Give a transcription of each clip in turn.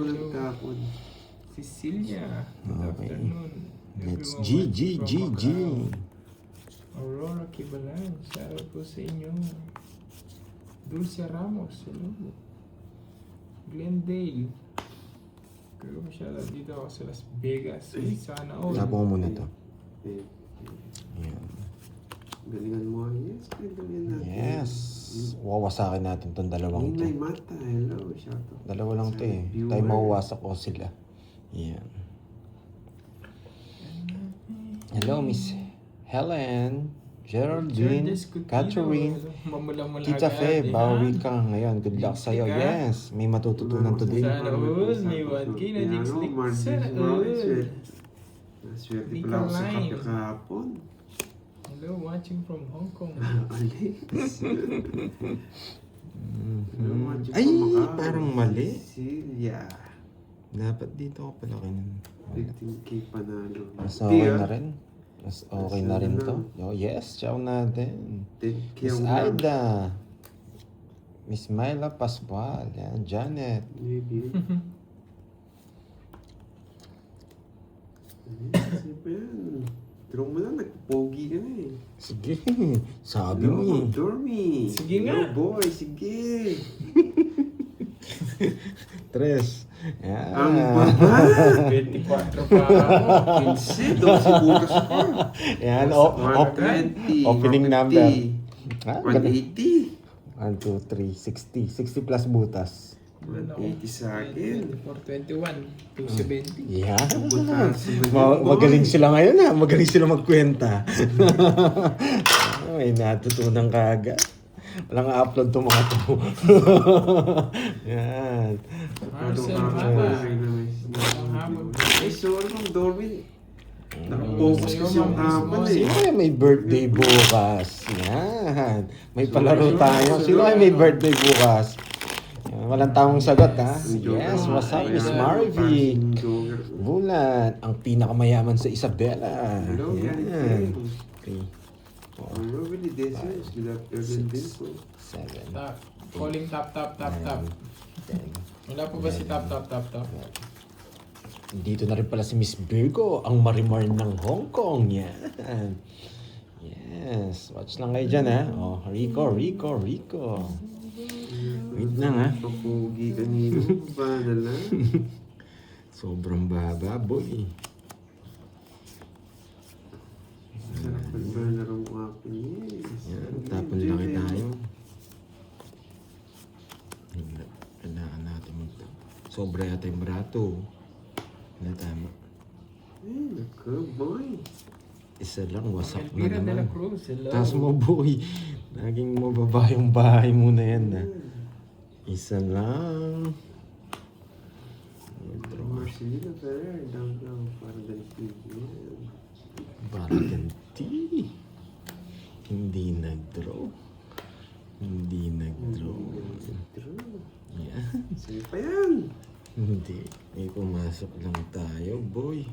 Nagtapon. Cecilia. Good Okay. afternoon. Let's Everyone G. from Macau. Aurora Kibalan. Shoutout po sa inyo. Dulce Ramos. Hello. Glendale. Kaya ko shoutout dito ako sa Las Vegas. Sana all. Tapo mo muna to. Eh, Ayan. galingan mo. Yes, galingan natin. Yes. Wawasakin natin tong dalawang Ninay to. Mata. Hello, shoutout. Dalawa lang to eh. Viewer. Tayo mawawasak ko sila. Ayan. Hello, Miss Helen, Geraldine, Catherine, Mamula-mula Tita Fe, bawi ka ngayon. Good luck sa'yo. Yes, may matututunan today. Sana all. May 1K na next week. Sana all. Swerte Di pala ako ka sa live. kape kahapon. Hello, watching from Hong Kong. Alis. Hello, watching Ay, from Macau. parang mali. Cecilia. Dapat dito ako pala kayo. 15K panalo. Mas okay Di, na ah. rin. Mas okay na rin to. Oh, yes, ciao natin. 10K Miss ang lang. Aida. Miss Myla Pascual. Yan, Janet. Maybe. Kasi pa yan. Draw mo na, nagpogi ka na eh. Sige, sabi mo Hello, eh. Dormy. Sige nga. Hello, boy. Sige. Tres. Yan. Ang baba. 24 pa ako. 15, 12 bukas pa. Yan, 120, opening number. 150, Ah, ganda. 180. 1, 2, 3, 60. 60 plus butas. 180 sa akin. 421, 270. Yan. Butas. Magaling sila ngayon ha. Magaling sila magkwenta. May natutunan ka agad. Walang upload to mga to. Yan. Marcel Mata. Ay, sorry kung Dormy. Nakapokus kasi yung hapon eh. Sino kaya may birthday bukas? Yan. May palaro tayo. Sino kaya may birthday bukas? Yan. Walang tamang sagot ha. Yes, what's up, Miss Marvic? Bulan, ang pinakamayaman sa Isabela. Hello, Yan. Gary. 3, 4, Ano really this is? Good afternoon din po. 7, Tap. Calling tap, tap, tap, tap. 10. Wala po ba si tap, tap, tap, tap? Dito na rin pala si Miss Virgo, ang Marimar ng Hong Kong. Yan. Yes. Watch lang kayo dyan, ha? Oh, Rico. Wait lang, ha? Papugi kanino. Ba na lang. Sobrang baba, boy. Sarap magbanaro mo ako. Yes. Yan, tapon lang tayo. Kailangan natin sobra yata yung barato. Na tama. Eh, naka-boy. Isa lang, wasak na Elvira de la naman. Cruz, hello. Taas mo, boy. Laging mababa yung bahay mo na yan, ha? Isa lang. Marcelino Ferrer. Down. Para ganito. Para ganti. Hindi nag-draw. Yan. Sige pa yan. Hindi. May pumasok lang tayo, boy.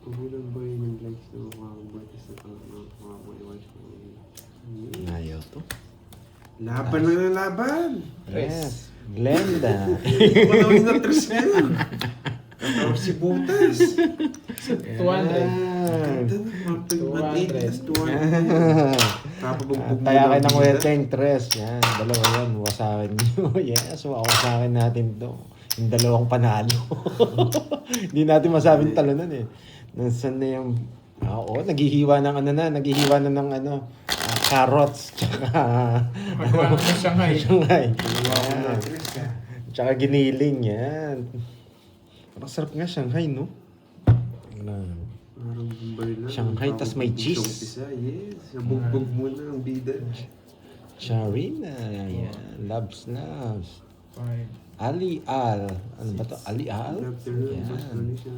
Kung ilan ba yung likes na makakaboy sa makakaboy watch ko. Ayaw to. Laban lang ng laban. Yes. Glenda. Panawin na tres ngayon. Katawag si Butas. 200. Yan. Ganda na. 180 plus 200. Kapabugbog mo Taya kayo lang ng bida. weteng, tres. Yan. Dalawa yan. Wasakin nyo. Yes. Wasakin natin to. Yung dalawang panalo. Hindi natin masabing talunan eh. Nasaan na yung... Oo, naghihiwa ng carrots. Tsaka... Magkano na Shanghai? Shanghai. Dalawa Yan. na tres ka. Tsaka giniling yan. Parang sarap nga Shanghai, no? Parang bumbay lang. Shanghai, tas may cheese. Umpisa, yes. Nabugbog mo na ang bida. Charina. Yan. Loves. 5. Ali Al. Ano ba to? Ali Al? Afternoon, Yan. afternoon siya.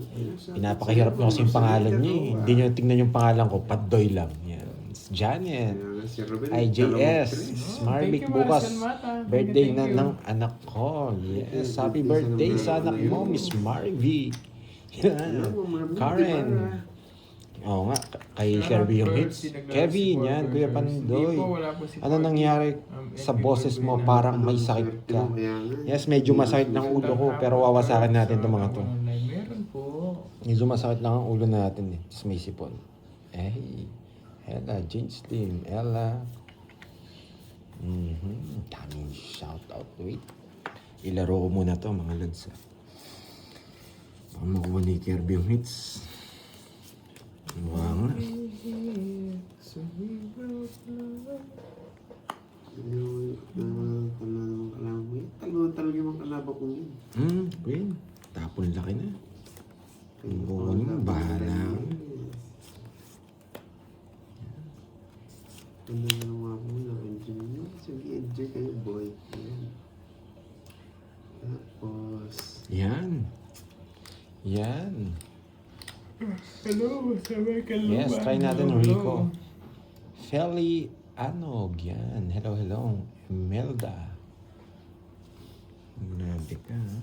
Pinapakahirap nyo kasi yung pangalan niyo eh. Hindi nyo tingnan yung pangalan ko. Paddoy lang. Yan. It's Janet. Kaya nga si Ruben, IJS. Oh, Marvic thank you, bukas. Marcel Mata. Birthday Thank na you. ng anak ko. Yes. Happy birthday sa anak mo, Miss Marvic. Yan. Karen. Oo nga, kay Kirby yung hits. Kevin, yan, Kuya Pandoy. Ano nangyari sa boses mo? Parang may sakit ka. Yes, medyo masakit ng ulo ko, pero wawasakin natin itong mga to. Meron po. Medyo masakit lang ang ulo natin eh. Tapos may sipon. Ella, Jane Slim, Ella. Daming shoutout. Wait. Ilaro ko muna to mga lads. Baka makuha ni Kirby yung hits. Wow nga. Talaga yung mga kalaba ko yun. Queen. Tapon laki na. Oo naman, bahala. Ano na mga muna, enjoy nyo. Sige, enjoy kayo, boy. Ayan. Tapos... Yan. Hello, sabay ka lang. Yes, try natin Rico. Feli Anog, yan. Hello, hello. Imelda. Grabe ka, ha?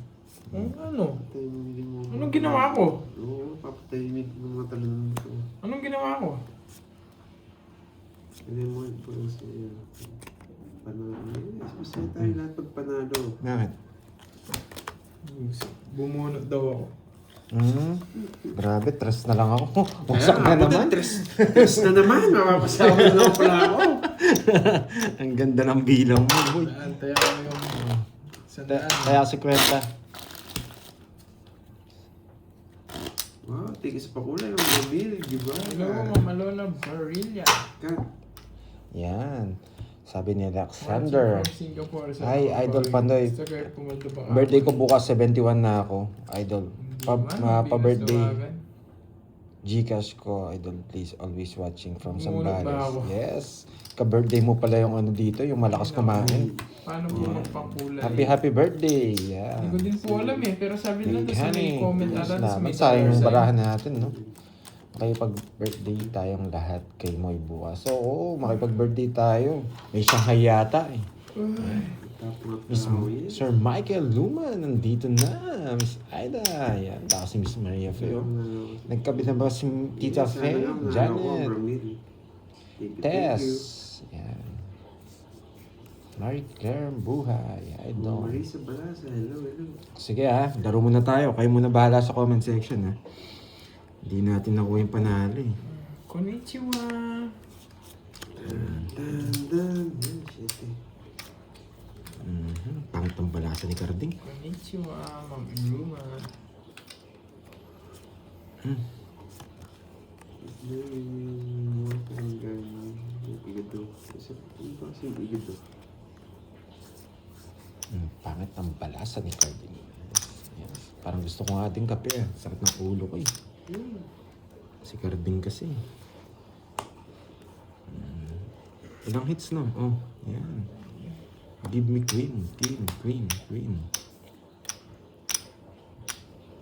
Ano? Patahimik mo. Anong ginawa ko? Oo, papatahimik ng mga talon ko. Anong ginawa ko? Hindi mo ito sa'yo. Panalo. Yes, masaya tayo lahat pag panalo. Bakit? Bumunot daw ako. Grabe, tres na lang ako. Wasak na naman. Tres na naman. Mapapasawa na lang pala ako. Ang ganda ng bilang mo, boy. Antay ako yung sandaan. Kaya si Kwenta. Wow, tigis pa kulay. Ang mamil, di ba? Hello, Mama Lola Barilla. Kat. Yan. Sabi ni Alexander. From Singapore. Hi, Idol Pandoy. Gusto kayo pumunta ba? Birthday ko bukas, 71 na ako. Idol. Pa-birthday. Gcash ko, Idol, please. Always watching from Bumunot ba Zambales. ako? Yes. Ka-birthday mo pala yung ano dito, yung malakas kumain. Paano mo magpakulay? Happy birthday. Yeah. Hindi ko din po alam eh. Pero sabi nila Big sa may honey. comment ata sa may Sayang yung sign. barahan natin, no? Makipag-birthday tayong lahat kay Moy bukas. So, oo, makipag-birthday tayo. May Shanghai yata eh. Miss Sir Michael Luma, nandito na. Miss Aida, yan. Tapos si Miss Maria Feo. Nagkabit na ba si Tita Fe? Janet. Tess. Yan. Marie Claire Buhay. Idol. Marisa Balasa, hello. Sige ha, laro muna tayo. Kayo muna bahala sa comment section ha. Hindi natin nakuha yung panalo eh. Konnichiwa. Shit eh. Pangit ang balasa ni Carding. Konnichiwa, Ma'am Luma. Pangit ang balasa ni Carding. Yes. Parang gusto ko nga din kape ah. Sakit ng ulo ko eh. Si Carding kasi. Ilang hits no? Oh, yan. Give me green.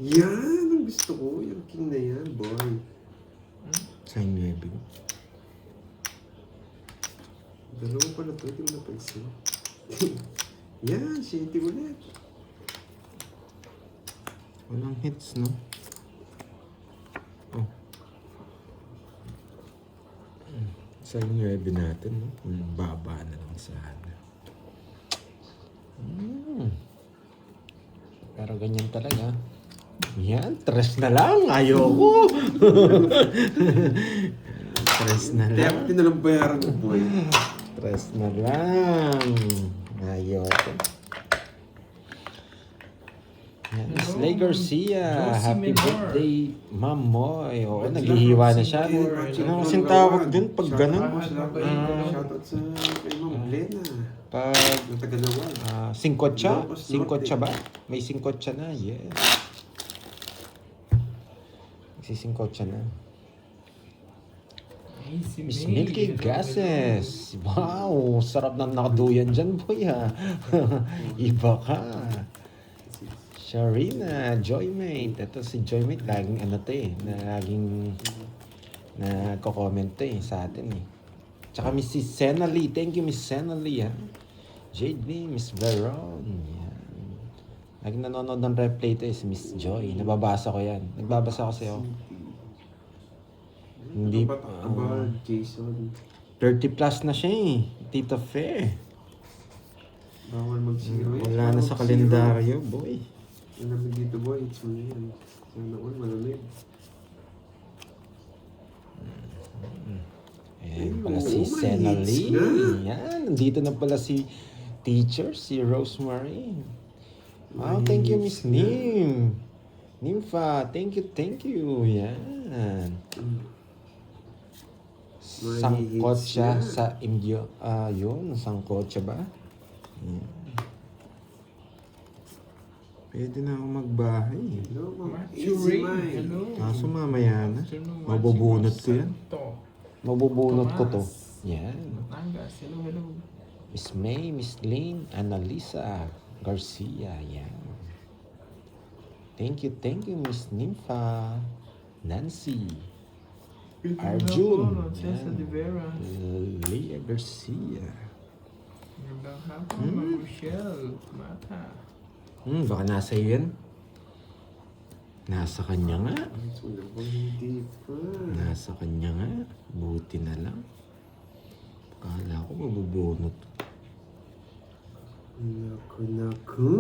Yan! Ang gusto ko. Yung king na yan, boy. Sign 9. Dalawa pala to. Hindi mo napansin. Yan! Shitty ulit. Walang hits no? Oh. Sign 9 natin no? Baba na lang sana. Pero ganyan talaga. Yan, tres na lang. Ayoko. Tres na Kaya lang. pati na lang bayaran ko, boy. Tres na lang. Ayoko. Yan, Slay Garcia. Josie Happy Menor. birthday, Ma'am Moy. Oo, naghihiwa na siya. Ano kasing tawag dun pag ganun? Shoutout sa kay Ma'am Lena. Pag Ng Tagalawan. singkotsa? Singkotsa ba? May singkotsa na, yes. Magsisingkotsa na. Ay, si Miss May. Milky Gases. Wow, sarap ng nakaduyan dyan, boy ha. Iba ka. Sharina, Joymate. Ito si Joymate, laging ano to eh. Laging nagko-comment to eh sa atin eh. Tsaka Miss Senali. Thank you, Miss Senali ha. Jade B, Miss Veron. Yan. Laging nanonood ng replay to eh si Miss Joy. Nababasa ko yan. Nagbabasa ko sa'yo. Hindi Ano ba abal, Jason? 30 plus na siya eh. Tito Fe. Bawal mag-zero. Wala na sa kalendaryo, boy. Malamig dito, boy. It's mo yan. Sana all, malamig. Ayan pala si Oh, may Sena hits Lee. na. Yan, nandito na pala si teacher, si Rosemary. Wow, May thank you, hits Miss na. Nim. Nympha, thank you. Yan. May Sangkot hits siya na. sa Indio. Yun, sangkot siya ba? Yan. Pwede na ako magbahay. Hello, Ma'am. Matthew Easy Ray, mind. hello. Kaso mamaya na. Afternoon, Mabubunot Maximo ko yan. Santo. Mabubunot ko to. Tomas. Yan. Batangas, hello. Miss May, Miss Lynn, Annalisa Garcia. Yan. Thank you, Miss Nympha. Nancy. Arjun. Cesar Yan. de Vera. Leah Garcia. Magandang hapon, Ma'am Rochelle. Mata. Baka nasa iyo yan. Nasa kanya nga. So, hindi pa. Nasa kanya nga. Buti na lang. Akala ko mabubunot. Naku.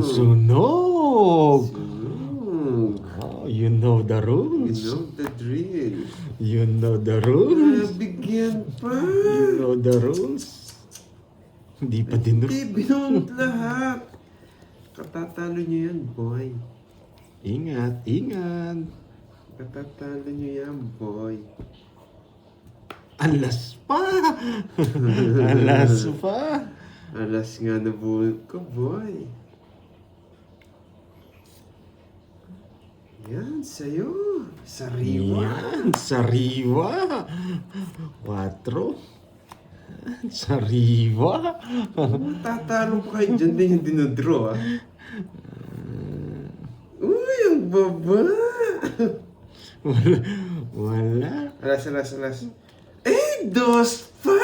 Sunog! Sunog. Oh, you know the You rules. know the drill. You know the rules. Bigyan pa. You know the rules. Hindi pa din. Hindi, binunod lahat. Katatalo nyo yan, boy. Ingat. Katatalo nyo yan, boy. Alas pa! Alas pa! Alas nga na bunot ko, boy. Yan, sa'yo. Sariwa. Yan, sariwa. 4. Sariwa. Tatalo pa kayo dyan din yung dinodraw, ah. Uy, ang baba. Wala. Alas. Eh, dos pa!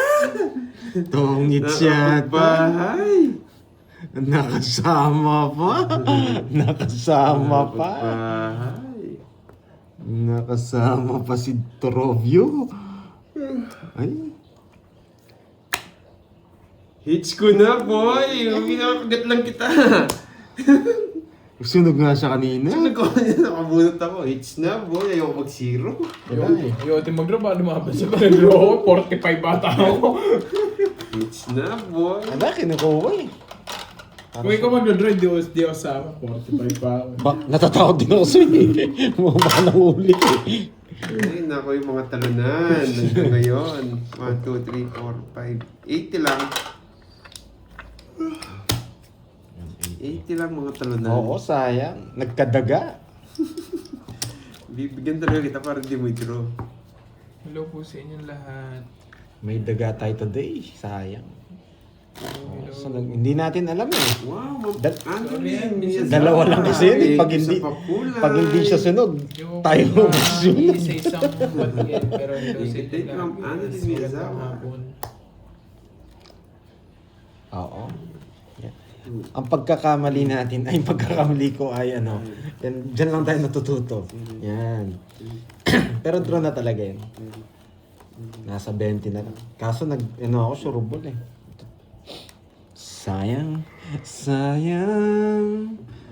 Tongits yata. Bahay. Nakasama pa. Bahay. Nakasama pa si Torobio. Ay. Hits ko na, boy. Pinakagat lang kita. Sunog nga siya kanina. Sino ko nakabunot ako? Hits na, boy. Ayoko mag-zero. Wala eh. Ayaw din mag-draw, baka lumabas sa draw. 45 bata ako. Hits na, boy. Wala, kinukuha eh. Kung ikaw mag-draw, di ako sa 45 pa ako. Natatakot din ako sa'yo eh. Baka nahuli eh. Ay, naku yung mga talunan. Hanggang ngayon. 1, 2, 3, 4, 5. 80 lang. 80 lang mga talunan. Oo, sayang. Nagkadaga. Bibigyan talaga kita para di mo i-draw. Hello po sa inyong lahat. May daga tayo today. Sayang. Hello. So, hindi natin alam eh. Wow, Sorry, minsan Dalawa lang kasi yun eh. Pag hindi siya sunog, tayo magsunod. Isa-isang batiin, pero hello sa Ikitay inyong from lahat. Ana de Sirat Miyazawa. ang hapon. Oo. Yeah. Ang pagkakamali natin, ay pagkakamali ko ay ano, yan, dyan lang tayo natututo. Yan. Pero draw na talaga yan. Nasa 20 na lang. Kaso ako, surubol eh. Sayang.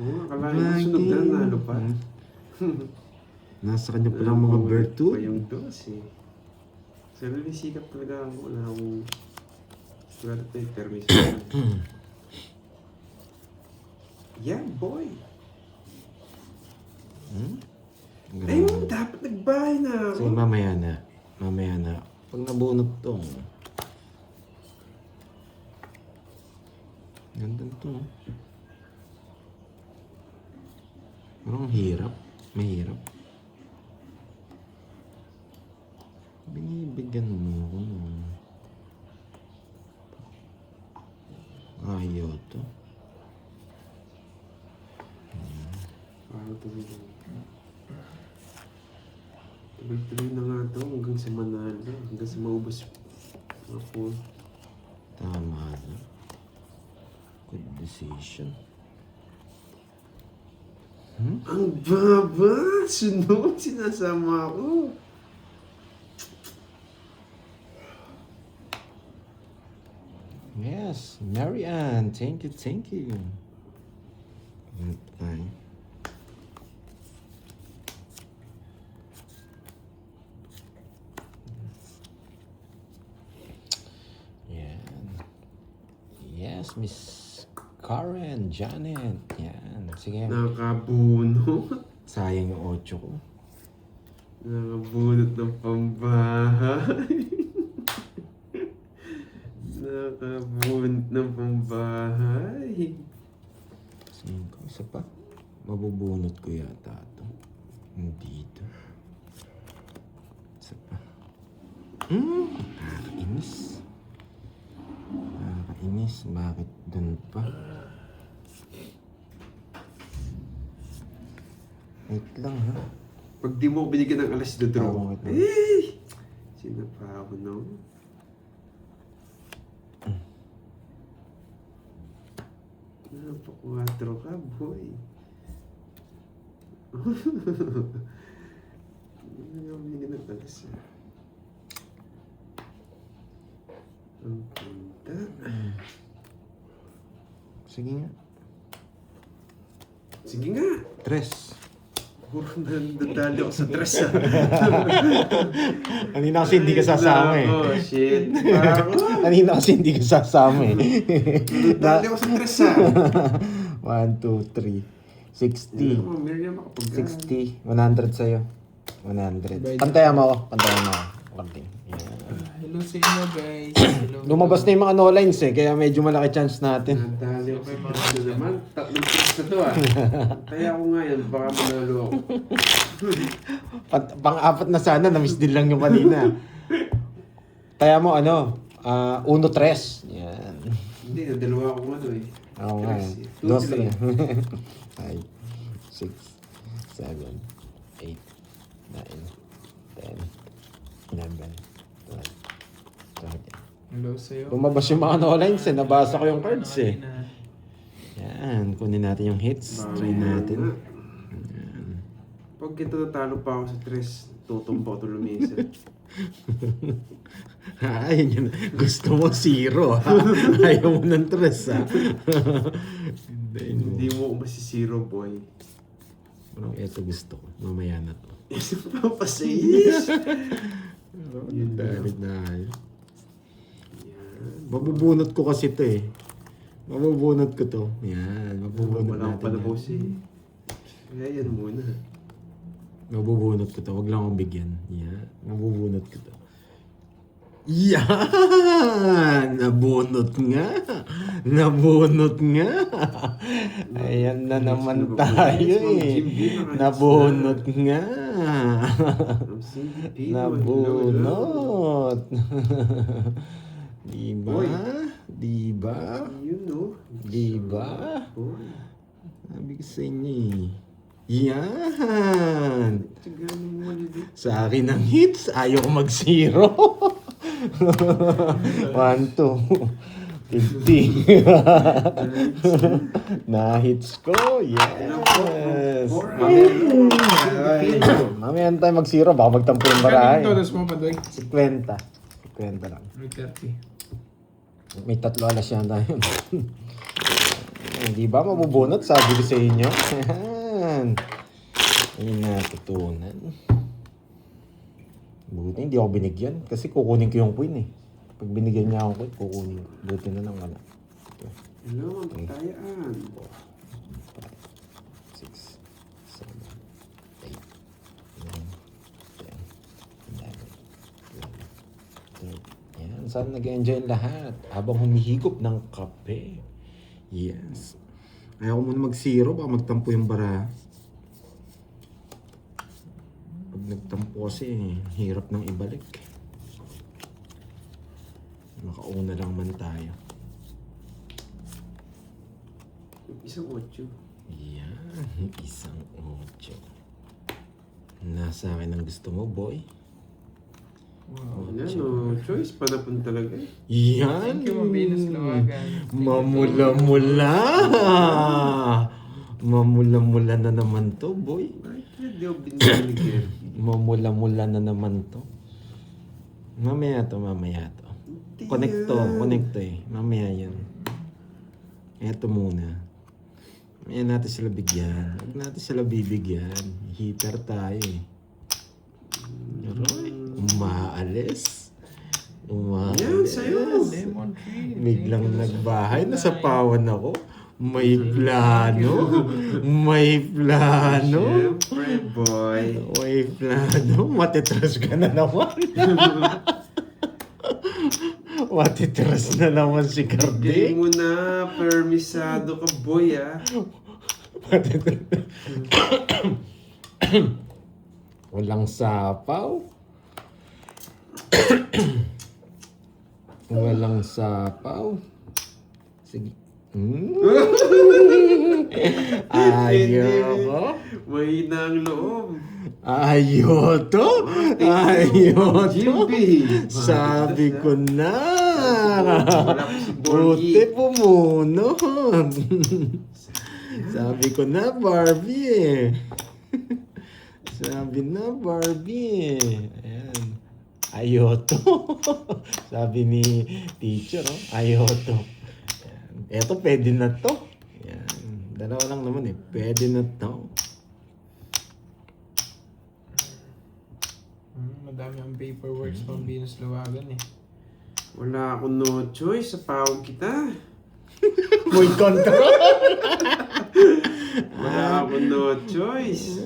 Oo, akalain mo sunog na nalo pa. Nasa kanya pa lang mga virtue. Pa yung dos eh. Sa sikap talaga ako. Wala akong... Wala tayo permission. Yeah, boy. Ay, dapat nagbahay na Sige, ako. mamaya na. Mamaya na. Pag nabunot to. Ganda to. Parang hirap. Mahirap. Binibigyan mo ko. Ayaw to. Parang tuloy. Tuloy-tuloy na nga to hanggang sa Manalo. Hanggang sa maubos mga pool. Tama na. Good decision. Ang baba! Sunod! Sinasama ako! Yes, Marianne, thank you, thank you. Okay. Yan. Yes, Miss Karen, Janet. Yan. Sige. Nakabunot. Sayang yung 8 ko. Nakabunot ng pambahay. Nakabunot ng pambahay. 5, isa pa. Mabubunot ko yata ito. Hindi ito. Isa pa. Nakakainis. Nakakainis. Bakit dun pa? Wait lang ha. Pag di mo ako binigyan ng alas na draw, Wait lang. sinapa ako no? Napakuwatro ka, boy. Hindi ako binigyan ng alas. Ang punta. Sige nga. Sige nga. 3. Puro nadadali ako sa dress ah. Kanina kasi hindi ka sasama eh. Oh shit. Parang Kanina kasi hindi ka sasama eh. nadadali ako sa dress ah. 1, 2, 3. 60. Oh, Miriam makapag 60. 100 sa'yo. 100. Pantayan mo ako. Pantayan mo ako. Konting. Yan. Hello sa inyo guys. Hello. Lumabas na yung mga no lines eh. Kaya medyo malaki chance natin. Nadali ako sa dress na naman. Tatlong dress na to ah. Kaya ako nga yan. Baka manalo ako. Pang-apat na sana. Na-miss din lang yung kanina. Kaya mo ano. 1, 3. Yan. Hindi, nadalawa ako ano eh. Oo nga. Dress eh. 2, 3. 5, 6, 7, 8, 9, 10, 11, 12, 13. Hello sa'yo. Lumabas yung mga no lines eh. Nabasa ko yung cards eh. Yan. Kunin natin yung hits. Try natin. Pag ito natalo pa ako sa tres, tutumpa ko ito lumisa. Ay, yun. Gusto mo 0 ha? Ayaw mo ng 3 ha? Hindi mo ako masisiro, boy. Parang ito gusto ko. Mamaya na to. Papasayis! Yun dahil na. Mabubunot ko kasi to eh. Mabubunot ko to. Yan. Mabubunot Wala akong natin. palabos yan. eh. Kaya yan muna. Mabubunot ko to. Huwag lang akong bigyan. Yan. Mabubunot ko to. Yan! Nabunot nga! Nabunot nga! Ayan na naman tayo eh. Nabunot nga! Ang CDP. Nabunot! Diba? Boy. Diba? Yun no. Diba? Boy. Sabi ko sa inyo eh. Yan! Tigaan mo mali dito. Sa akin ang hits, ayaw ko mag-0. 1, 2, 50. Na-hits ko, yes. Mamaya tayo mag-0, baka magtampo yung barahe. Kanino todos mo, Padoy? 50. 50 lang. 30. May 3 alas yan tayo. Hindi ba mabubunot? Sabi ko sa inyo. Yan. Ayun natutunan. Buti hindi ako binigyan. Kasi kukunin ko yung queen eh. Pag binigyan niya akong queen, kukunin ko. Buti na lang wala. Hello, ang patayaan. 6, 7, 8, 9, 10, 11, 12, 13. Yan. Saan nag-enjoy lahat? Habang humihigop ng kape. Yes. Ayaw ko muna mag-0, baka magtampo yung bara. Pag nagtampo kasi, hirap nang ibalik. Makauna lang man tayo. Isang 8. Yan, isang 8. Nasa akin ang gusto mo, boy. Wow. Yan o. Choice pa na pun talaga eh. Yan! Thank you, Mabinas Lawagan. Mamula-mula! Mamula-mula na naman to, boy. Bakit hindi ako binigyan? Mamula-mula na naman to. Mamaya to, mamaya to. Connecto eh. Mamaya yan. Eto muna. Mamaya natin sila bigyan. Huwag natin sila bibigyan. Heater tayo eh. Aroy, umaalis. Yan, sa'yo. Lemon tree. Biglang nagbahay. Nasapawan ako. May plano. May plano. Siyempre, boy. May plano. Matitras ka na naman. Matitras na naman si Bigay Cardi. mo na, permisado ka, boy, ah. Walang sapaw. Walang sapaw. Sige. Ayoko. Mahina ang loob. Ayoto. Ayoto. Jimby. Sabi ko na. Wala ko si Borgie. Buti pumunod. Sabi ko na, Barbie eh. Sabi na, Barbie eh. Ayan. Ayoto. Sabi ni teacher, oh. Ayoto. Ayan. Eto, pwede na to. Ayan. Dalawa lang naman eh. Pwede na to. Madami ang paperwork sa Pambinas Lawagan eh. Wala akong no choice. Sa pawag kita. Muy control. Wala akong no choice.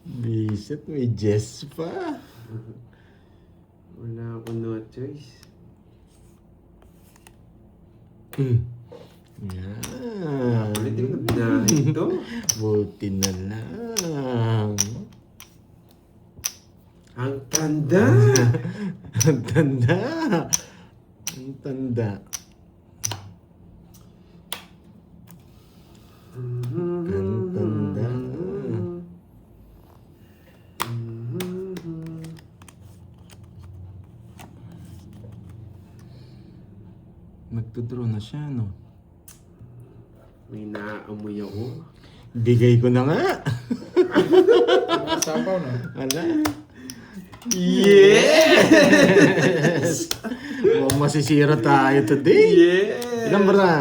Bisit, may Jess pa. Wala akong no choice. Yan. Ulitin ko na binahin ito. Buti na lang. Ang tanda. Ang tanda. Ang tanda. Ang tanda. Nagtudraw na siya, no? May naaamoy ako. Bigay ko na nga. Sabaw no? Ala. Yes! Mukhang masisira tayo today. Yes! Ilan ba na?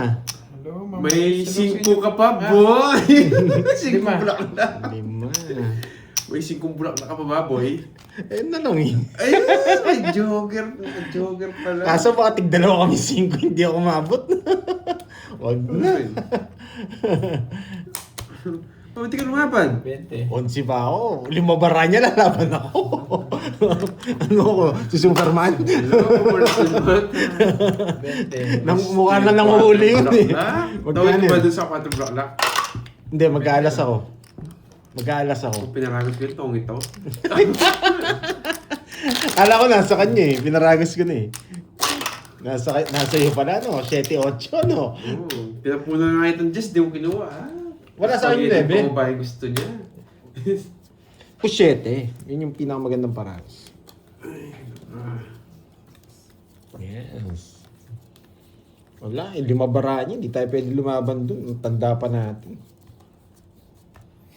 Hello, Mama. May Hello, 5 ka pa, boy! 5 Lima. bulak na. 5. May 5 bulak na ka pa ba, boy? Eh, na lang eh. Ayun! May joker. May joker pala. Kaso baka tig-dalawa kami 5, hindi ako mabot. Wag na. Pabati ka lumaban. 20. 11 pa ako. 5 bara niya, lalaban ako. Ano ako? Si Superman? Hello, Marcel. 20. Mukha na lang uhuli yun eh. Tawag Magkano ba yun? dun sa 4 block lock? Hindi, mag-aalas ako. Mag-aalas ako. Pinaragas ko yung tongit ako. Kala ko nasa kanya eh. Pinaragas ko na eh. Nasa iyo pala, no? 7-8, no? Oo. Pinapunan nga itong Jess, di mo kinuha, ha? Wala sa akin, Spaghetti Bebe. pa ba yung gusto niya? Pusyete. Yun yung pinakamagandang paragas. Yes. Wala, 5 bara niya. Hindi tayo pwede lumaban dun. Tanda pa natin.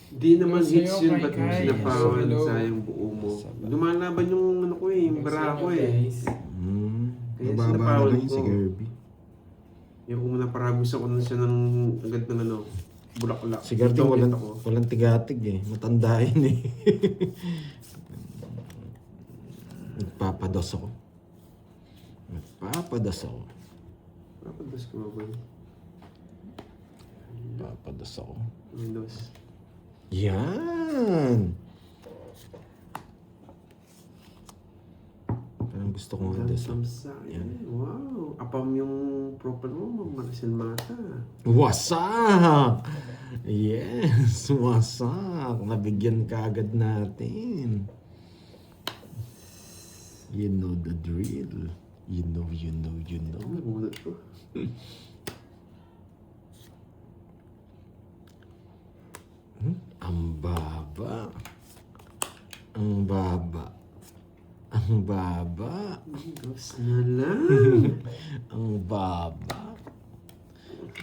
Di naman Sa'yo, hits yun, ba't mo Kai. sinapawan Hello. sayang buo mo? Lumalaban yung ano ko eh, yung bara ko eh. Kaya Mababa sinapawan na rin ko. si Kirby. Yung kung naparagos ako nun siya ng agad ng ano, bulaklak. Si Kirby Chocolate walang tigatig eh. Matanda yun eh. Nagpapados ako. Nagpapados ako. Papados ko ba? Nagpapados ako. Windows. Yan! Parang gusto ko nga this. Samsa. Yan. Wow. Apam yung profile mo, Marcel Mata. Wasak! Yes! Wasak! Nabigyan ka agad natin. You know the drill. You know. Ano, bunot ko? Ang baba. Ang baba. Ang baba. Dos na lang. Ang baba.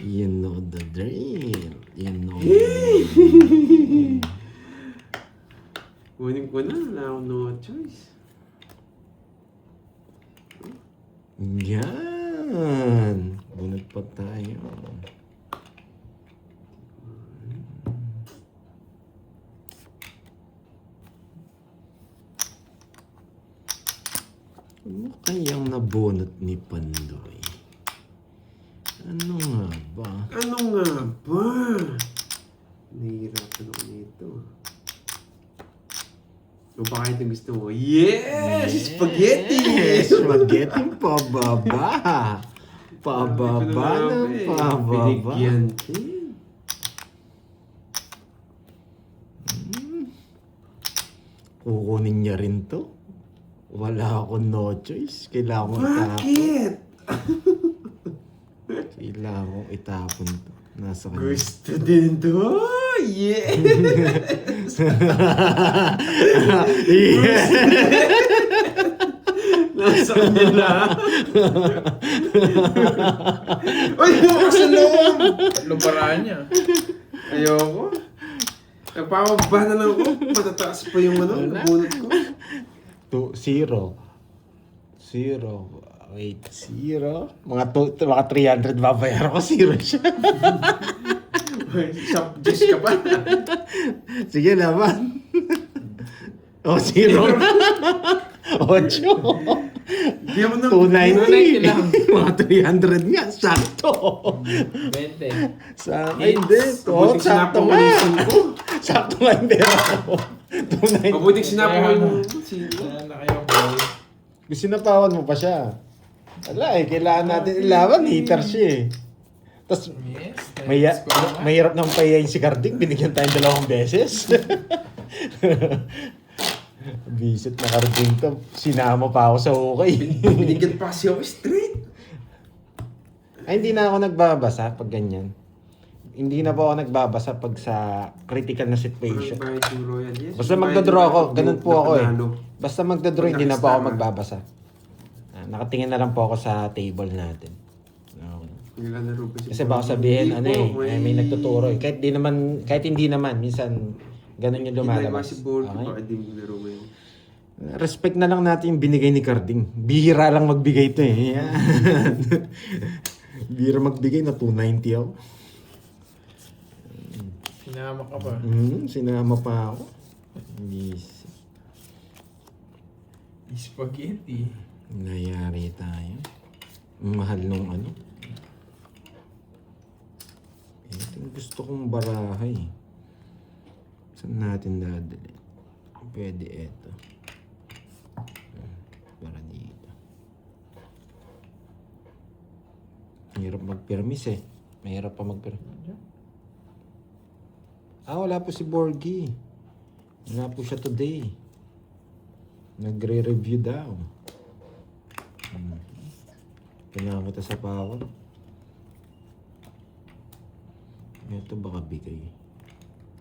You know the drill. You know. Kunin ko na. Wala akong no choice. Yan. Bunot pa tayo. Ano kayang nabunot ni Pandoy? Ano nga ba? Ano nga ba? Nahihirapan ako nito. O baka ito gusto mo? Yes! Spaghetti! Spaghetti pababa. Pababa ng pababa. Binigyan din. Kukunin niya rin to. Wala akong no choice. Kailangan kong itapon. Bakit? Kailangan kong itapon to. Nasa kanya. Gusto din to? Yes! Yeah. Nasa kanya na. Ay, bukas sa loob! Luparaan niya. Ayoko. Nagpapaba na lang ako. Matataas pa yung bunot ko. 0. Wait, 0? Mga 300 babayar ko, 0 siya. Just ka pa. Sige naman. 0. 8. Hindi mo na. 290 lang. Mga 300 nga, sakto. 20. Sa akin din. Mabuting Sakto sinapo ko nga. yung ko. Sakto nga yung pera ko. 290. Mabuting sinapo ko yung sino. Ayan na kayo, boy. Sinapawan mo pa siya. Wala kailangan natin ilaban. Hater siya eh. Tapos, Yes. mahirap nang payayin si Carding. Binigyan tayong 2 beses. Visit na Carding to. Sinama pa ako sa ukay. Binigyan pa kasi ako straight. Ay, hindi na ako nagbabasa pag ganyan. Hindi na po ako nagbabasa pag sa critical na situation. Bayad yung royal, yes. Basta Bayad magdodraw yung ako. Ganun po ako eh. panalo. Basta magdodraw, hindi na po ako Nakastar. magbabasa. Nakatingin na lang po ako sa table natin. Okay. Nilalaro pa Kasi baka sabihin, Hindi ano po, may nagtuturo eh. Kahit hindi naman, minsan ganun yung lumalabas. Si Borgi, Okay? baka di mo laro ngayon. Respect na lang natin yung binigay ni Carding. Bihira lang magbigay ito eh. Yan. Bihira magbigay na 290 ako. Sinama ka pa. Sinama pa ako. Yes. Spaghetti. Nayari tayo. Mahal nung ano. Ito yung gusto kong barahay. Saan natin dadali? Pwede ito. Para dito. Mahirap mag-permis eh. Mahirap pa mag-permis. Wala po si Borgie. Wala po siya today. Nagre-review daw. Kailangan kita sa power. Ito baka bigay.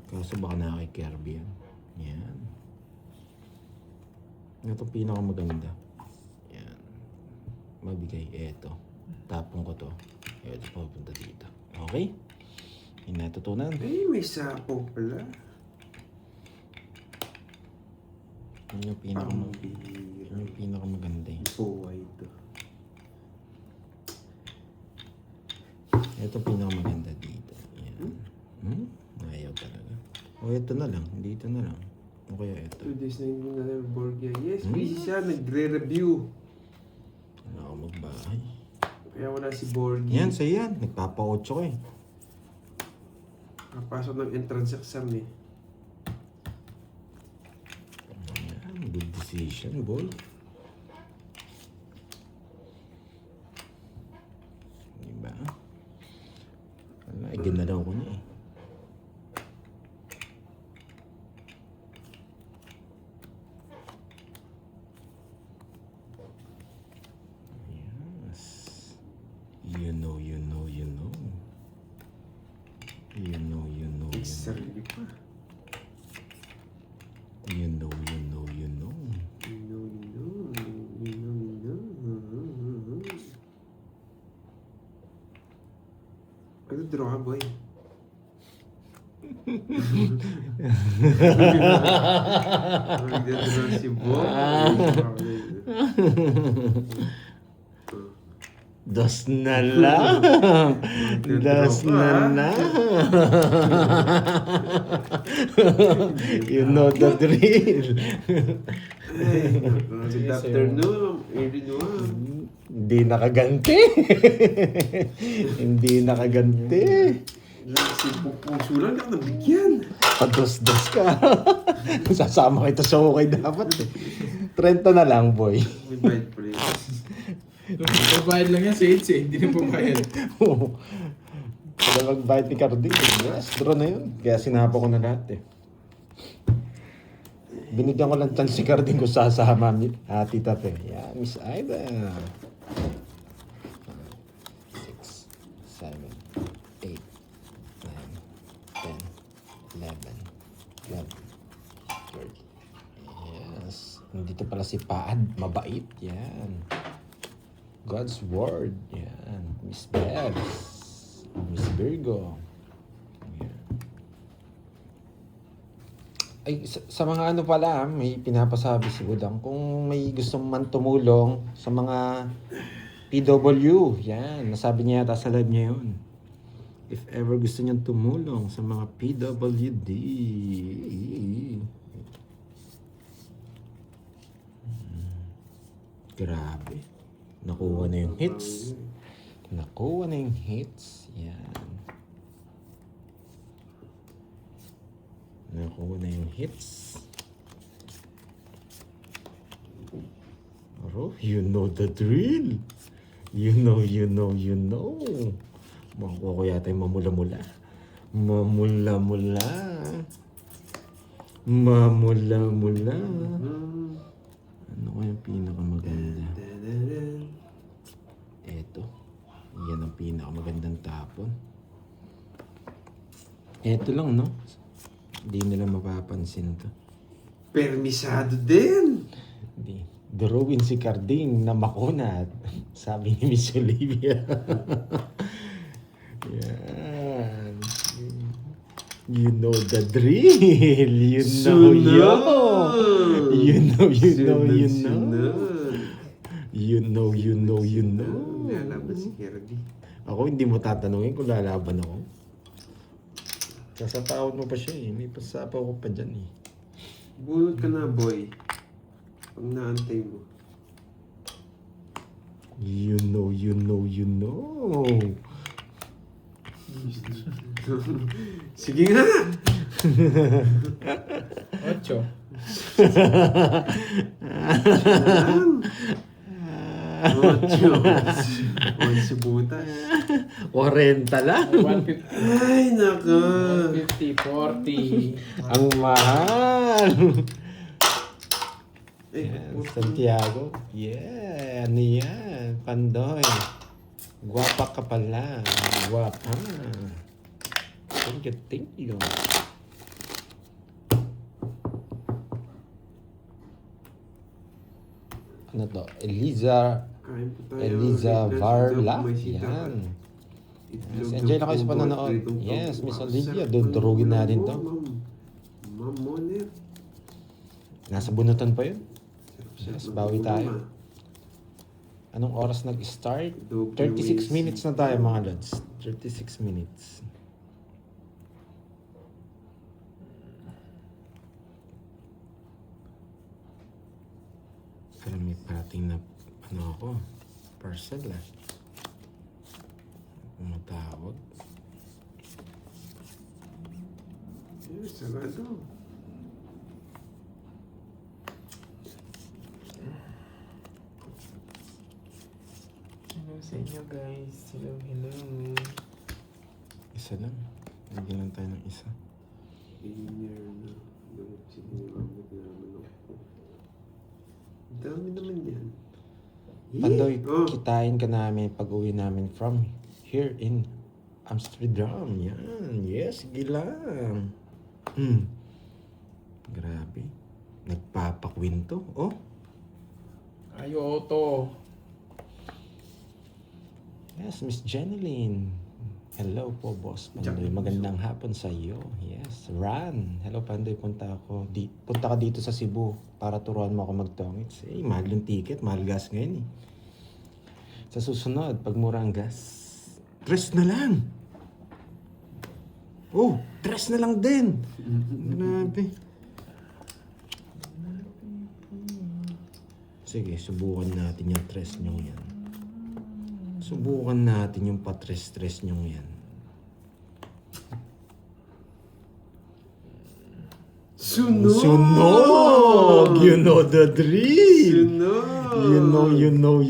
Kaso baka nakikirby yan. Yan. Ito pinakamaganda. Yan. Mabigay. Ito. Tapong ko to. Ito papunta dito. Okay? Hindi natutunan. Eh, may sapo pala. Yan yung Pambihira. yung pinakamaganda eh. Buhay ito. Ito pinakamaganda dito. Yan. Ayaw talaga. O ito na lang. Dito na lang. O kaya ito. 2 days na hindi na lang Borgia. Yes, Hmm? busy siya. Nagre-review. Wala ako magbahay. Kaya wala si Borgie. Yan, sa yan. Nagpapa-8 ko eh. Kapasok ng entrance exam eh. Yan, good decision, boy. Diba? Wala, ginalaw ko na eh. Yes. You know. Sarili pa. You know. Ano draw ka, boy? Magdadraw si boy. Dos na lang. Dos na lang. You know the drill. Ay, good afternoon, everyone. Hindi nakaganti. Hindi nakaganti. Si puso lang ka nabigyan. Pados-dos ka. Sasama kita sa okay dapat eh. 30 na lang, boy. May bite please. Babayad lang yan sa AIDS eh. Hindi na pumayad. Kaya mag-bite ni Carding. Yes, draw na yun. Kaya sinapa ko na lahat eh. Binigyan ko lang chance si Carding kung sasama ni Tita Pe. Yeah, Miss Aida. 6, 7, 8, 9, 10, 11, 12, 13. Yes. Nandito pala si Paad. Mabait. Yan. God's Word. Yan. Miss Bebs. Miss Virgo. Yan. Ay, sa mga ano pala, may pinapasabi si Budang. Kung may gustong man tumulong sa mga PW, yan. Nasabi niya yata sa live niya yun. If ever gusto niyang tumulong sa mga PWD. Grabe. Nakuha na yung hits. Nakuha na yung hits. Yan. Nakuha na yung hits. Aro, you know the drill. You know. Makuha ko yata yung mamula-mula. Mamula-mula. Mamula-mula. Ano kaya yung pinakamaganda? Eto. Yan ang pinakamagandang tapon. Eto lang, no? Hindi nila mapapansin to. Permisado din. Hindi. Drawing si Carding na makunat. Sabi ni Miss Olivia. Yan. You know the drill. You know, yo. You know. You know. Lalaban si Kirby. Ako hindi mo tatanungin kung lalaban ako. Sasatawad mo pa siya eh. May pasapaw ko pa dyan eh. Bunot ka na, boy. Pag naantay mo. You know. Sige nga! 8. Ocho. Onse butas. 40 lang. 150. Ay, nako. 150, 40. Ang mahal. Ay, Yan, Santiago. Yeah, ano yan? Pandoy. Guwapa ka pala. Guwapa. Thank you. Ano to? kain po tayo. Eliza Itlog, Varla. may sitaw. Yan. Itlog Yes, ng enjoy na kayo sa pumbot, panonood. pritong Yes, pumbot. Miss Wow, Olivia, sarap dudurugin ng natin ulam to. mo, Ma'am Moner. Nasa bunutan pa yun. Sarap Yes, ng bawi ulam, tayo. ah. Anong oras nag-start? Double 36 ways. minutes na tayo mga lods. 36 minutes. Pero may parating na ano ako, parcel ah. Pumatawag. Sarado. Hello sa inyo guys. Hello. Isa lang. Lagyan lang tayo ng isa. Inner na. Siguro naman ako. Ang dami naman yan. Pandoy, Oh. kitain ka namin pag uwi namin from here in Amsterdam. Yan. Yes, gilang. Grabe. Nagpapakwento. Oh. Ayo to. Yes, Miss Jeneline. Hello po, Boss Pandoy. Magandang hapon sa iyo. Yes, Ran. Hello, Pandoy. Punta ka dito sa Cebu para turuan mo ako mag-tongits. Eh, mahal yung ticket. Mahal gas ngayon eh. Sa susunod, pag mura ang gas, 3 na lang. Oh, 3 na lang din. Grabe. Sige, subukan natin yung 3 nyo yan. Subukan natin yung pa-3 nyo yan. Sunog! Sunog! You know the drill! Sunog! You know.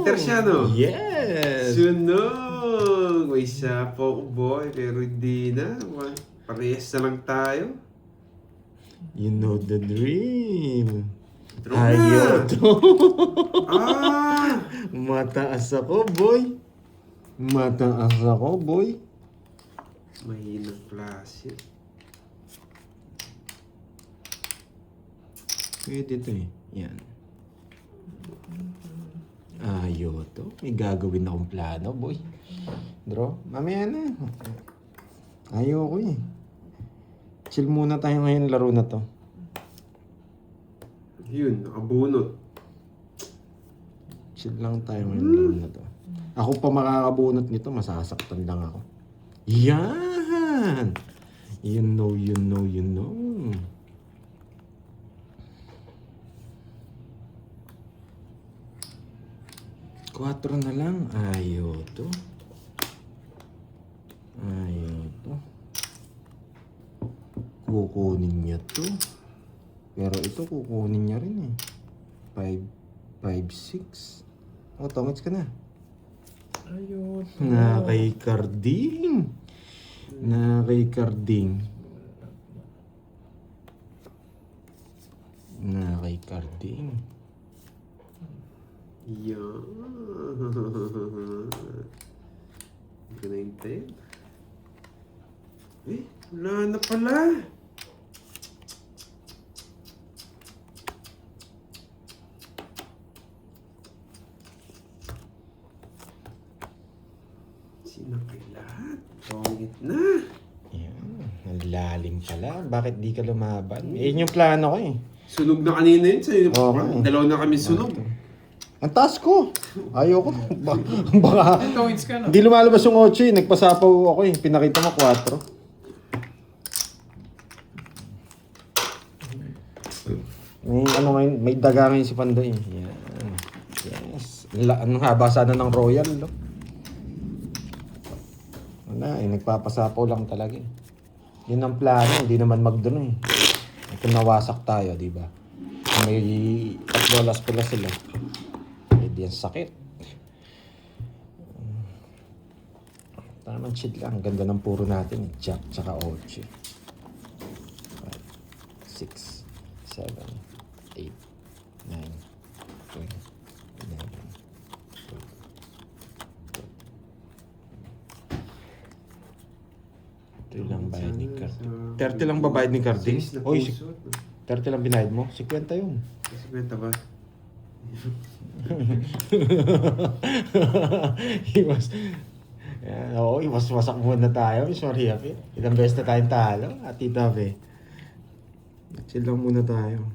Intersiano? Yes! Sunog! May sapo ko, boy. Pero hindi na. Parehas na lang tayo. You know the drill. Draw na! Ayoto! Ah! Mataas ako, boy. Mataas ako, boy. Mahinang klase. Pwede ito eh. Yan. Ayoto. May gagawin akong plano, boy. Draw. Mamaya na. Ayoko eh. Chill muna tayo ngayon laro na to. Yun, nakabunot. Chill lang tayo ngayon laro na to. Ako pa makakabunot nito, masasaktan lang ako. Yan! You know. 4 na lang. Ayoto. Kukunin niya to. Pero ito kukunin niya rin eh. 5, 6. Oh, tongits ka na. Ayun. Na kay Carding. Yan. Hindi ko na-intend. Eh, wala na pala. Sinakailahat. Pongit na. Yan. Ang lalim pala. Bakit di ka lumaban? Eh, yun yung plano ko eh. Sunog na kanina yun. Sa'yo, Okay. dalawa na kami sunog. Ang taas ko. Ayoko. Baka Tongits ka na. hindi lumalabas yung 8 eh. Nagpasapaw ako eh. Pinakita mo 4. May ano ngayon, may daga ngayon si Pandoy. Yan. Yes. Ang haba sana ng Royal. No? Wala eh. Nagpapasapaw lang talaga eh. Yun ang plano. Hindi naman magdono eh. Kung nawasak tayo, di ba? May 3 alas pala sila. Hindi yan sakit. Tamang chill lang. Ganda ng puro natin. Jack tsaka 8. 5, 6, 7, 8, 9, 10, 11, 12. 30 lang bayad ni Carding. 30 lang babayad ni Carding? Oy, 30 lang binayad mo? 50 yun. 50 ba? Iwas-wasak muna tayo. Sorry, Happy. Ilang beses na tayong talo. At Tita Happy. Chill lang muna tayo.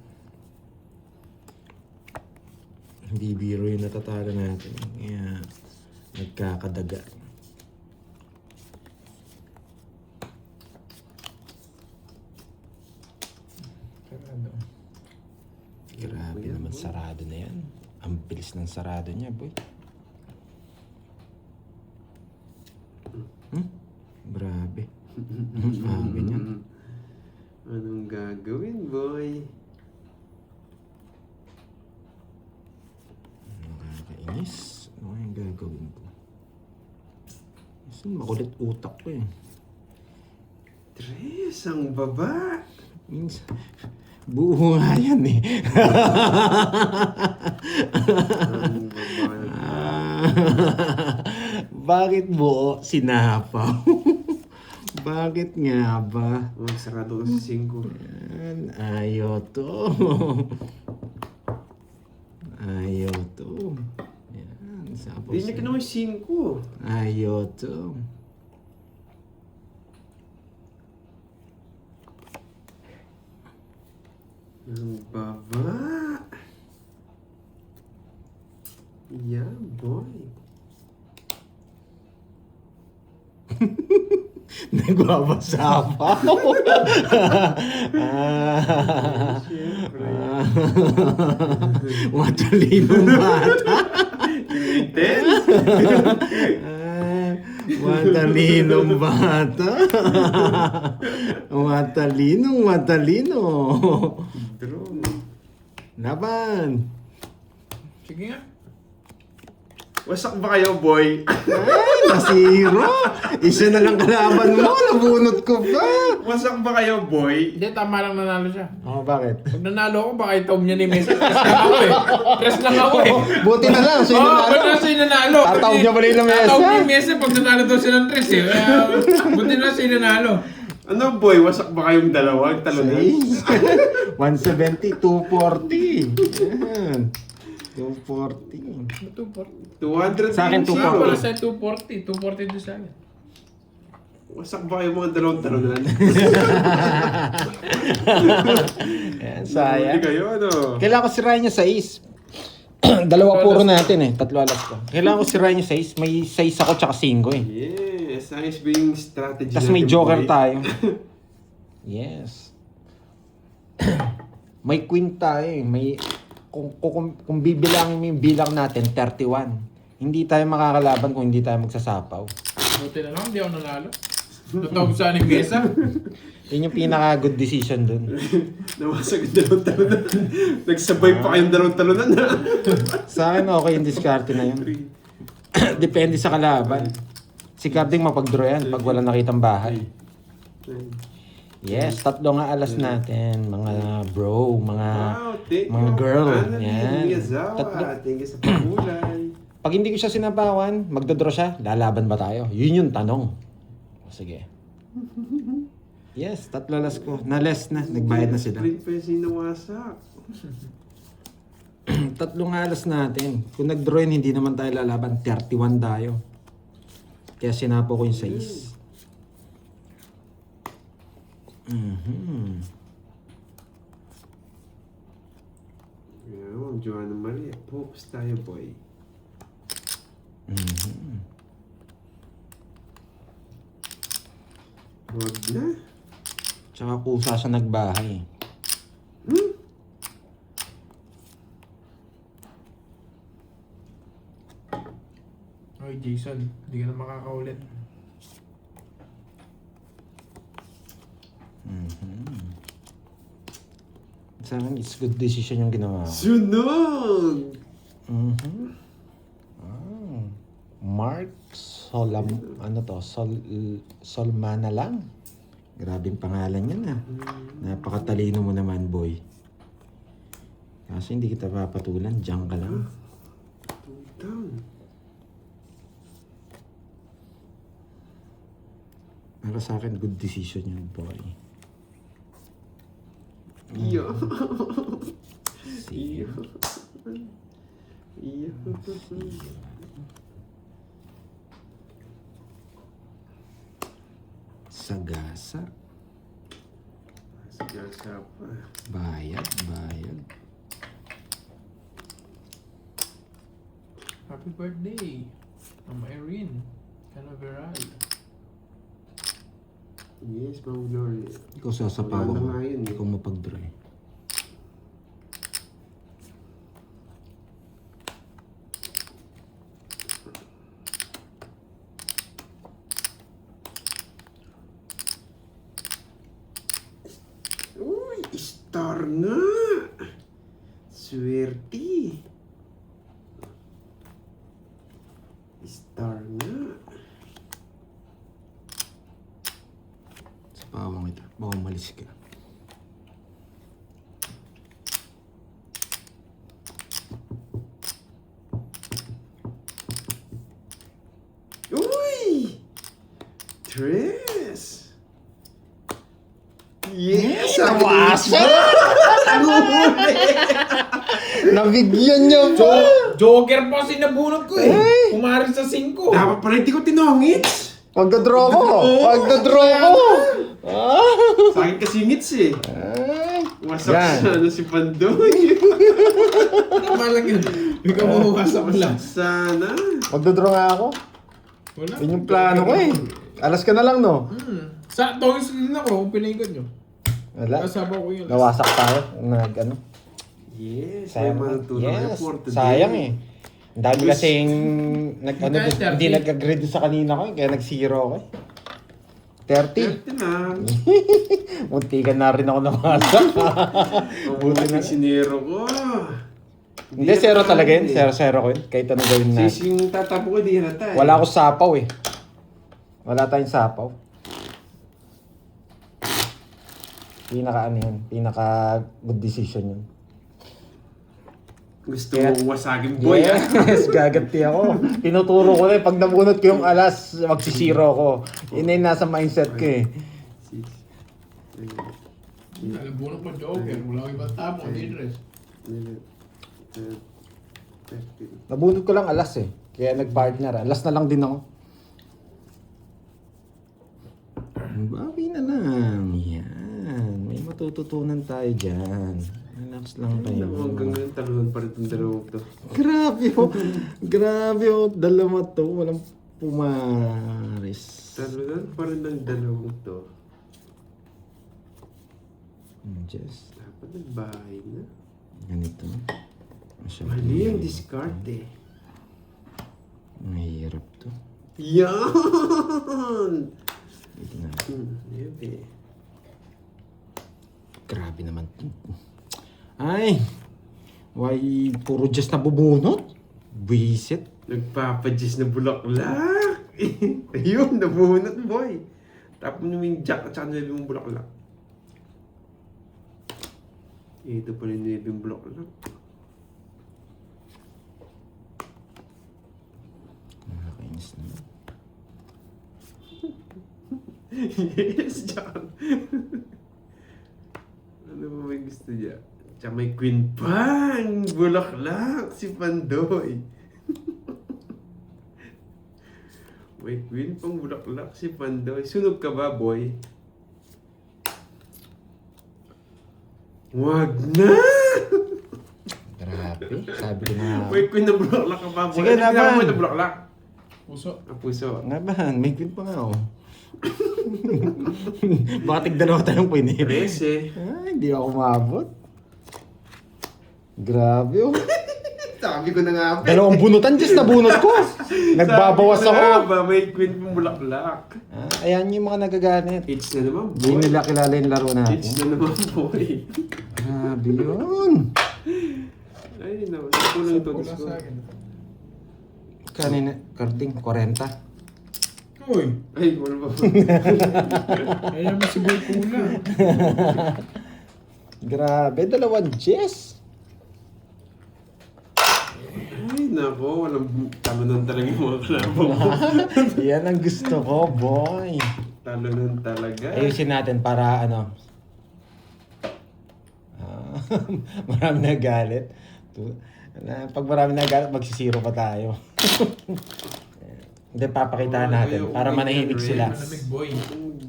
Hindi biro yung natatalo natin. Kaya nagkakadaga. Grabe naman, sarado na yan. Ang bilis ng sarado niya, boy. Grabe. Grabe niyan. Anong gagawin, boy? Nakakainis. Ano yung gagawin ko? Kasi makulit utak ko eh. Tres, ang baba. Minsan, buo nga yan eh. Ang baba. Bakit buo? Sinapaw. Bakit nga ba? Magsarado ka sa 5. Yan, ayaw to. Ayaw to. Yan, sapaw. Hindi niya kinuha yung 5. Ayaw to. Ang baba. Yeah, boy. Nagbabasapaw. Siyempre. Matalinong bata. Limited? Matalinong bata. Matalino. Drone. Laban. Sige nga. Wasak ba kayo, boy? Ay, nasiro. Isa na lang kalaban mo. Nabunot ko pa. Wasak ba kayo, boy? Hindi, tama lang nanalo siya. Oh, bakit? Pag nanalo ako, baka itaom niya ni Mesa. Tres lang ako eh. Tres lang ako eh. Buti na lang. Sino Oo, na ba't na siya nanalo? Tataob niya pala yung lamesa. Tataob ni Mesa pag nanalo daw siya ng tres eh. Kaya, buti na siya nanalo. Ano, boy? Wasak ba kayong dalawa? Talunan? 170, 240. Yan. 240. 240. 200 Sa akin, din siya. Para sa 240. 240 doon sa akin. Wasak ba kayo mga dalawang talunan? Yan, Hindi sayang. kayo, ano? Kailangan ko sirain niya 6. Dalawa puro natin eh. 3 alas ko. Kailangan ko sirain niya 6. May 6 ako tsaka 5 eh. Yes, nice being strategy. Tapos may natin, joker boy. tayo. Yes. May queen tayo eh. May, kung bibilangin mo yung bilang natin, 31. Hindi tayo makakalaban kung hindi tayo magsasapaw. Buti na lang, hindi ako nanalo. Tataob sa ni Mesa. Yun yung pinaka-good decision dun. Nawasag yung dalawang talunan. Nagsabay pa kayong dalawang talunan. Sa akin, okay yung diskarte na yun. Depende sa kalaban. Si Carding mapag-draw yan pag wala nakitang bahay. Yes, 3 nga alas natin, mga bro, mga mga girl. Yan. Tatlo. Thank you sa pagkulay. Pag hindi ko siya sinabawan, magdodraw siya, lalaban ba tayo? Yun yung tanong. O, sige. Yes, 3 alas ko. Na-less na, nagbayad na sila. Print pa yung sinawasak. 3 nga alas natin. Kung nag-draw yun, hindi naman tayo lalaban. 31 tayo. Kaya sinapo ko yung 6. Yan, Joanna Maria. Popes tayo, boy. Huwag na. Tsaka kusa siya nagbahay. Oy, Jason, hindi ka na makakaulit. Sa akin, it's good decision yung ginawa ko. Sunog! Mark ano to? Solmana lang. Grabing pangalan yan ah. Napakatalino mo naman, boy. Kasi hindi kita papatulan, diyan ka lang. Down. Pero sa akin, good decision yung boy. Iyo. Sige. Iyo. Sagasa. Sagasa pa. Bayad. Happy birthday, Irene Canaveral. Yes, Ma'am Gloria. Ikaw sasapawan Wala mo. nga yun eh. Ikaw mapag-draw. Uy, star nga! Swerte! Star nga! Sa pawang ito. Baka umalis ka. Uy! Tres! Yes! Nawasa! Nabigyan niya pa! Joker pa sinabunot ko eh. Kumarin sa 5. Dapat pala hindi ko tinongits! Pagdadraw ko! Pagdadraw ko! Sa akin kasi ngits eh. Wasak Yan. sana si Pandoy. Tama lang yun. Ikaw mahuwasak mo lang. Sana. Magdodraw nga ako. Wala. Yun yung plano ko eh. Alas ka na lang, no? Sa tongis din ako, kung pinaikot nyo. Wala. Kasama ko yun. Nawasak tayo. Ano? Yes, Sayang. may matutulong Yes, effort today. sayang eh. Ang dami Yes. kasing Magkano, 30? hindi nag-agree sa kanina ko, kaya nag-0 ako eh. 30. 30 na. Muntikan na rin ako nawasak. Buti na sinero ko. Hindi, 0 talaga yun. 0-0 ko yun. Kahit anong gawin natin. Sis yung tatapo ko, di halata eh. Wala akong sapaw eh. Wala tayong sapaw. Pinaka ano yun. Pinaka good decision yun. Gusto mo wasagin boy ah. Yes, gaganti ako. Tinuturo ko na eh. Pag nabunot ko yung alas, magsisiro ako. Yun na yung nasa mindset ko eh. 6, Alam mo na pa joker, wala ko ibang tamo, hindi dress. 13. Nabunot ko lang alas eh. Kaya nag-partner. Alas na lang din ako. Bawi na lang. Yan. May matututunan tayo dyan. Relax lang Ay, tayo. naku, hanggang ngayon talunan pa rin itong dalawang to. Grabe oh. Grabe oh. Dalawa to. Walang pumaris. Talunan pa rin ng dalawang to. Just Dapat nagbahay na. ganito. Mali yung discard eh. Mahirap to. Yan! Dito na. Yun eh. Grabe naman to. Ay! Why puro just nabubunot? Visit. Nagpapadjis na bulaklak. Ayun, nabunot boy. Tapos mo yung jack at saka nilibing mong bulaklak. Ito pa rin nilibing bulaklak. Nakakainis na. Yes, John. Ano ba may gusto niya? Tsaka may queen pang bulaklak si Pandoy. May queen pang bulaklak si Pandoy. Sunog ka ba, boy? Wag na! Grabe. Sabi ko na. May queen na bulaklak ka ba, boy? Sige, Ano laban. ginagawa mo na bulaklak? Puso. Ang puso. Nabahan, may queen pa nga oh. Baka tigdalawa tayong pinili. 13. Ay, hindi ako maabot. Grabe oh. Sabi ko na nga, be. Dalawang bunutan, just nabunot ko. Nagbabawas Sabi ko na nga ako. ba, may queen pang bulaklak. Ayan yung mga nagaganit. It's na naman, Hindi boy. nila kilala yung laro It's natin. na naman, boy. Grabe yun. Ay, naman. Kulang ito. Wala sa akin. Kanina, karting, 40. Uy, Ay, wala ba? ayan mo si Boy Kuna. Grabe, dalawang Jess. Ay, nako. Walang talunan talaga yung mga kalaban mo. Yan ang gusto ko, boy. Talunan talaga. Ayusin natin para ano. Marami na galit. Pag marami na galit, magsisiro pa tayo. Hindi, papakitaan natin para manahimik sila. Malamig boy.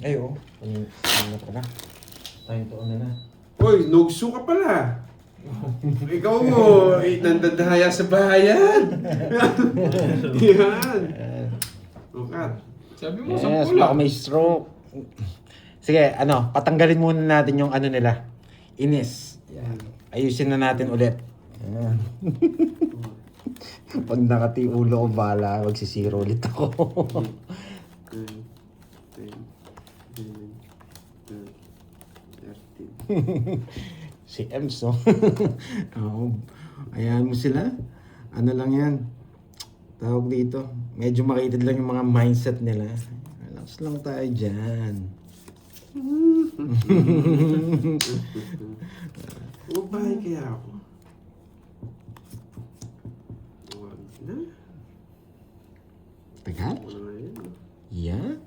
Ay, oo. Ano pa na? Time to on na. Uy, nugso ka pala. Ikaw mo, nandadahaya sa bahayan. Yan. Ukat. Sabi mo, Yes, 10 baka lang. may stroke. Sige, ano, patanggalin muna natin yung ano nila. Inis. Yan. Ayusin na natin ulit. Yan. Pag nakati ulo ko, bala, magsisiro ulit ako. 9, 10, 11, 12, 13. Si Ems, no? Oo. Ayan mo sila. Ano lang yan. Tawag dito. Medyo makitid lang yung mga mindset nila. Relax lang tayo dyan. Bahay kaya ako. Wag na. Tagal. Wala na yan. Yan.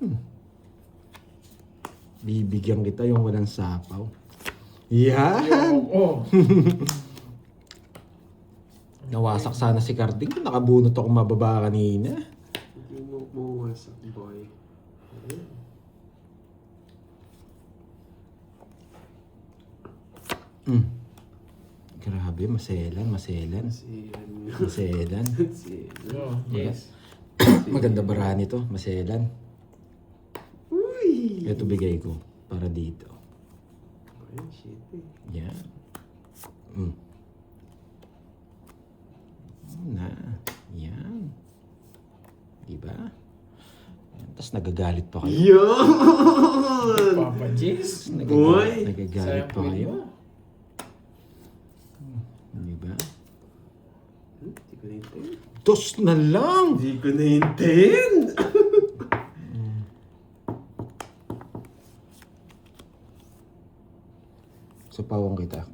Bibigyan kita yung walang sapaw. Yan. Oo. Nawasak sana si Carding. Nakabunot ako mababa kanina. Hindi mo mawasak, boy. Ayan. Grabe, maselan. Siyan. Maselan. Siyan. Oh, yes. Maganda barani to, maselan. Ito bigay ko para dito. Ayan, shit eh. Yan. Na. Yan. Diba? Yan. Tapos nagagalit pa kayo. Yun! Papa Jis. Boy! Nagagalit pa kayo. mo. Diba? Hindi ko naintain. Dos na lang! Hindi ko naintain! Sa pawang kita.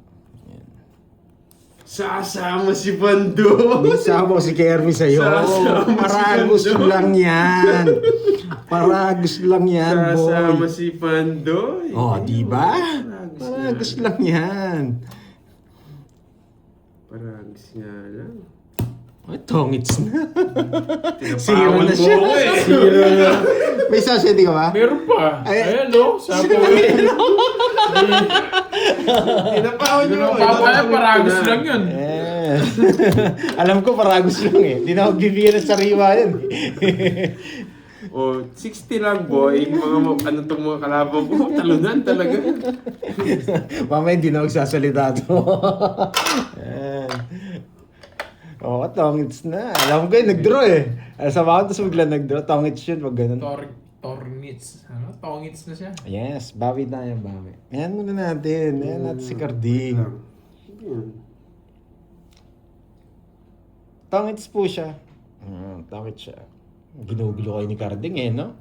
Yan. Sasama si Bando! Isama ko si Kermi sa'yo. Sasama si Paragos Bando. lang yan. Paragos lang yan, Sasama boy. si Bando! Oh, di ba? Paragos Paragos nga. lang yan. Paragos nga lang. Ay, tongits na. Tinapawan Sira na mo siya. ako eh. Sira na. May sasya, di ka ba? Meron pa. Ay. Ayan, no? Sapo. Tinapawan niyo Yung ako. papaya, paragos lang yun. Eh. Alam ko paragos lang eh. Di na ako bibigyan ng sariwa yan. Oh, 60 lang boy. Mga ano tong mga kalaban ko. Talunan talaga. Mamaya hindi na magsasalita to. Ayan. Oo, tongits na. Alam ko nag-draw eh. Sa mga tapos bigla nag-draw. Tongits yun, wag ganun. Tornits. Ano? Tongits na siya. Yes, bawi tayo, bawi. Ayan muna natin. Ayan natin si Carding. Yun. Tongits po siya. Tongits siya. Ginugulo kayo ni Carding eh, no?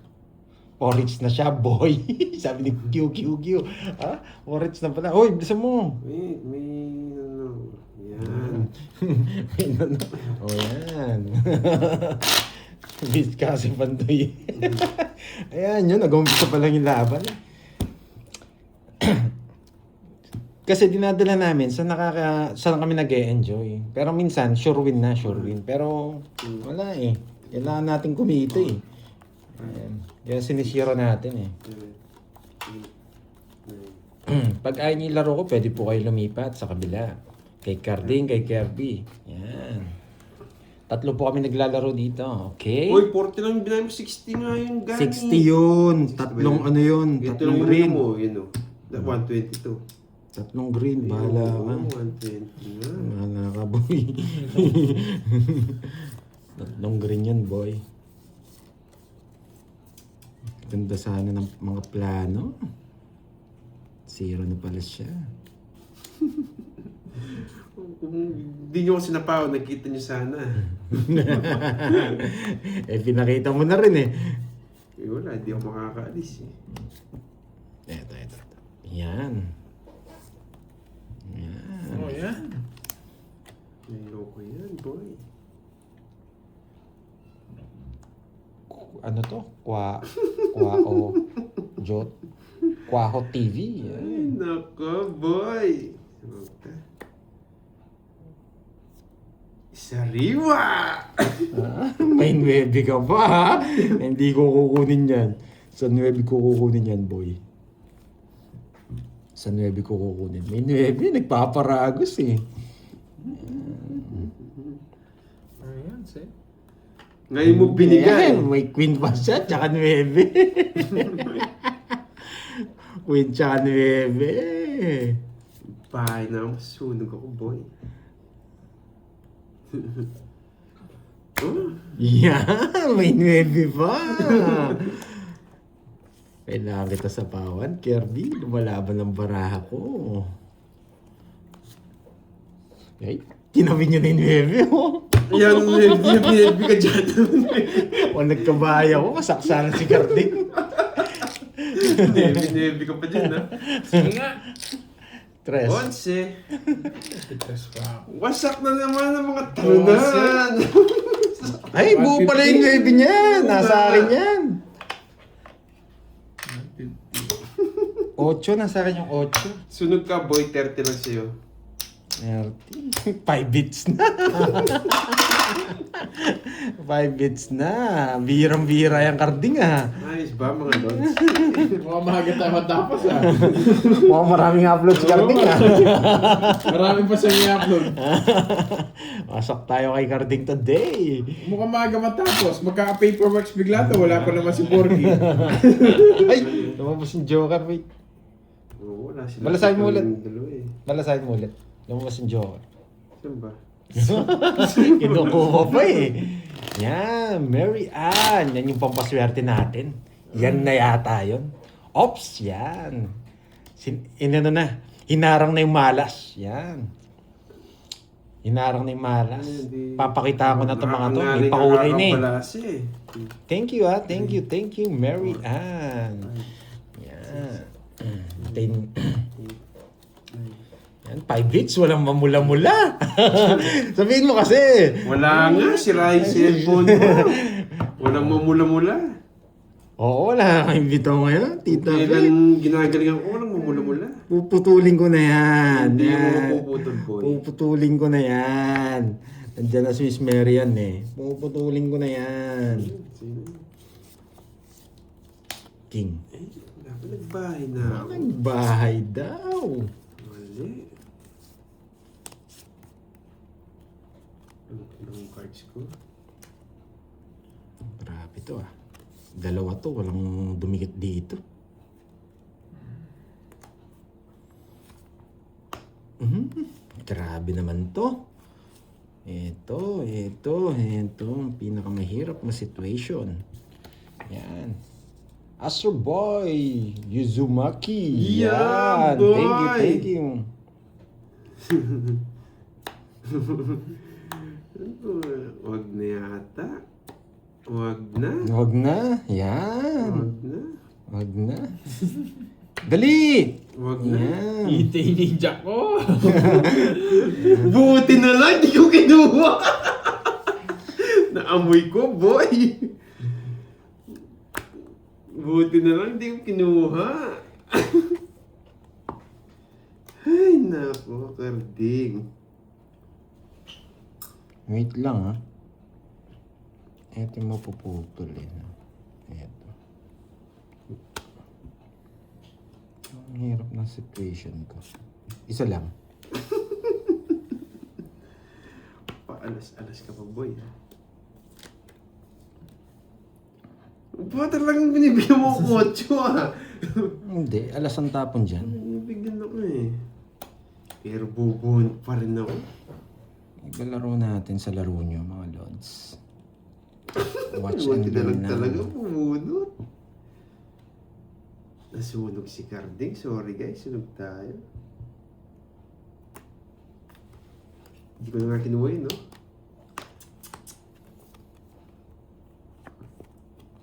Orange na siya, boy. Sabi ni QQQ. Ha? Orange na pala. Hoy, bilisan mo. May ano. Yan. Oh, yan. Bis kasi pantoy. Ayan, yun. Nag-umpisa pa lang yung laban. Kasi dinadala namin saan kami nag-e-enjoy. Pero minsan, sure win na, sure win. Pero wala eh. Kailangan natin kumita eh. Ayan. Kaya sinisiro natin eh. Pag ayaw niyo laro ko, pwede po kayo lumipat sa kabila. Kay Carding, kay Kirby. Yan. 3 po kami naglalaro dito. Okay? Uy, 40 lang yung binayad mo. 60 nga yung gani. 60 yun. Tatlong ano yun. Ito Tatlong lang green. mo. Yun o. 122. Tatlong green. Bahala ka. 120 nga. Bahala ka, boy. Tatlong green yan, boy. Ganda sana ng mga plano. 0 na pala siya. Kung hindi nyo ako sinapaw, nakita nyo sana. Eh, pinakita mo na rin eh. Eh wala, hindi ako makakaalis eh. Eto. Yan. Yan. Oh, yan. May loko yan, boy. Ano to? Kwao Jot. Kwaho TV. Yan. Ay, nako, boy. Sariwa! May 9 ka pa ha? Hindi ko kukunin yan. Sa 9 ko kukunin yan, boy. Sa 9 ko kukunin. May 9, nagpaparagos eh. Ayan, see? Ngayon mo binigay. Ayan, may queen pa siya, tsaka 9. Queen tsaka 9. Bahay na ako, sunog ako, boy. Oh, Yan, may 9 pa. Kailangan kita sa pawan, Kirby. Lumalaban ng baraha ko. Ay, tinabi niyo na yung 9, oh. yan, hindi ka dyan. O nagkabaya ko, masaksanan si Carding. Hindi ka pa dyan, ha? Sige nga. 3. 11. Itas pa ako. Wasak na naman ang mga talunan. Ay, buo pala yung 9 niya. Nasa akin yan. 8, nasa akin yung 8. Sunog ka, boy. 30 lang sa'yo. 5 bits na. 5 bits na. Birang-bira yung karding ah. Ayos ba mga lods? Mukhang mahaga tayo matapos ah. Mukhang maraming upload si karding ah. Marami pa siya i-upload. Pasok tayo kay karding today. Mukhang maaga matapos. Magkaka-paperworks bigla to. Wala pa naman si Borgie. Ay! Lumabas yung Joker, wait. Oo, wala sila. Balasahin mo ulit. Dalawa eh. Balasahin mo ulit. Lumabas yung Joker. Saan ba? Kinukuha pa eh. Yan, Mary Ann. Yan yung pampaswerte natin. Yan na yata yun. Ops, yan. Inano na. Hinarang na yung malas. Yan. Hinarang na yung malas. Papakita ko na itong mga to. May pakulay na eh. Thank you ah. Thank you, Mary Ann. Yan. Yan, 5 bits, walang mamula-mula. Sabihin mo kasi. Wala nga, sira yung cellphone mo. Walang mamula-mula. Oo, wala kang bito ngayon, tita. Kailan ginagalingan ko, walang mamula-mula. Puputulin ko na yan. Hindi Yan. mo mapuputol, boy. Puputulin ko na yan. Nandiyan na si Miss Mary yan eh. Puputulin ko na yan. King. Eh, dapat nagbahay na ako. Nagbahay daw. Mali. Ang cards ko. Grabe to ah. Dalawa to, walang dumikit dito. Grabe naman to. Ito. Ang pinakamahirap na situation. Yan. Astro Boy Yuzumaki. Yeah, Yan. boy. Thank you. Wag na yata. Wag na. Wag na. Yan. Wag na. Wag na. Dali! Wag na. Yan. Iti ninja ko. Buti na lang, di ko kinuha. Naamoy ko, boy. Buti na lang, di ko kinuha. Ay, naku, karding. Wait lang ah. Ito yung mapuputol eh. Ito. Ang hirap ng situation ko. Isa lang. Paalas-alas ka pa, boy. Ba talagang binibigyan mo ko 8 ah. Hindi, alas ang tapon dyan. Binibigyan ako eh. Pero bubunot pa rin ako. Ibalaro natin sa laro nyo mga lods. Watch and Buti na lang learn na. talaga pumunot. Nasunog si Carding. Sorry guys, sunog tayo. Hindi ko na nga kinuha yun, no?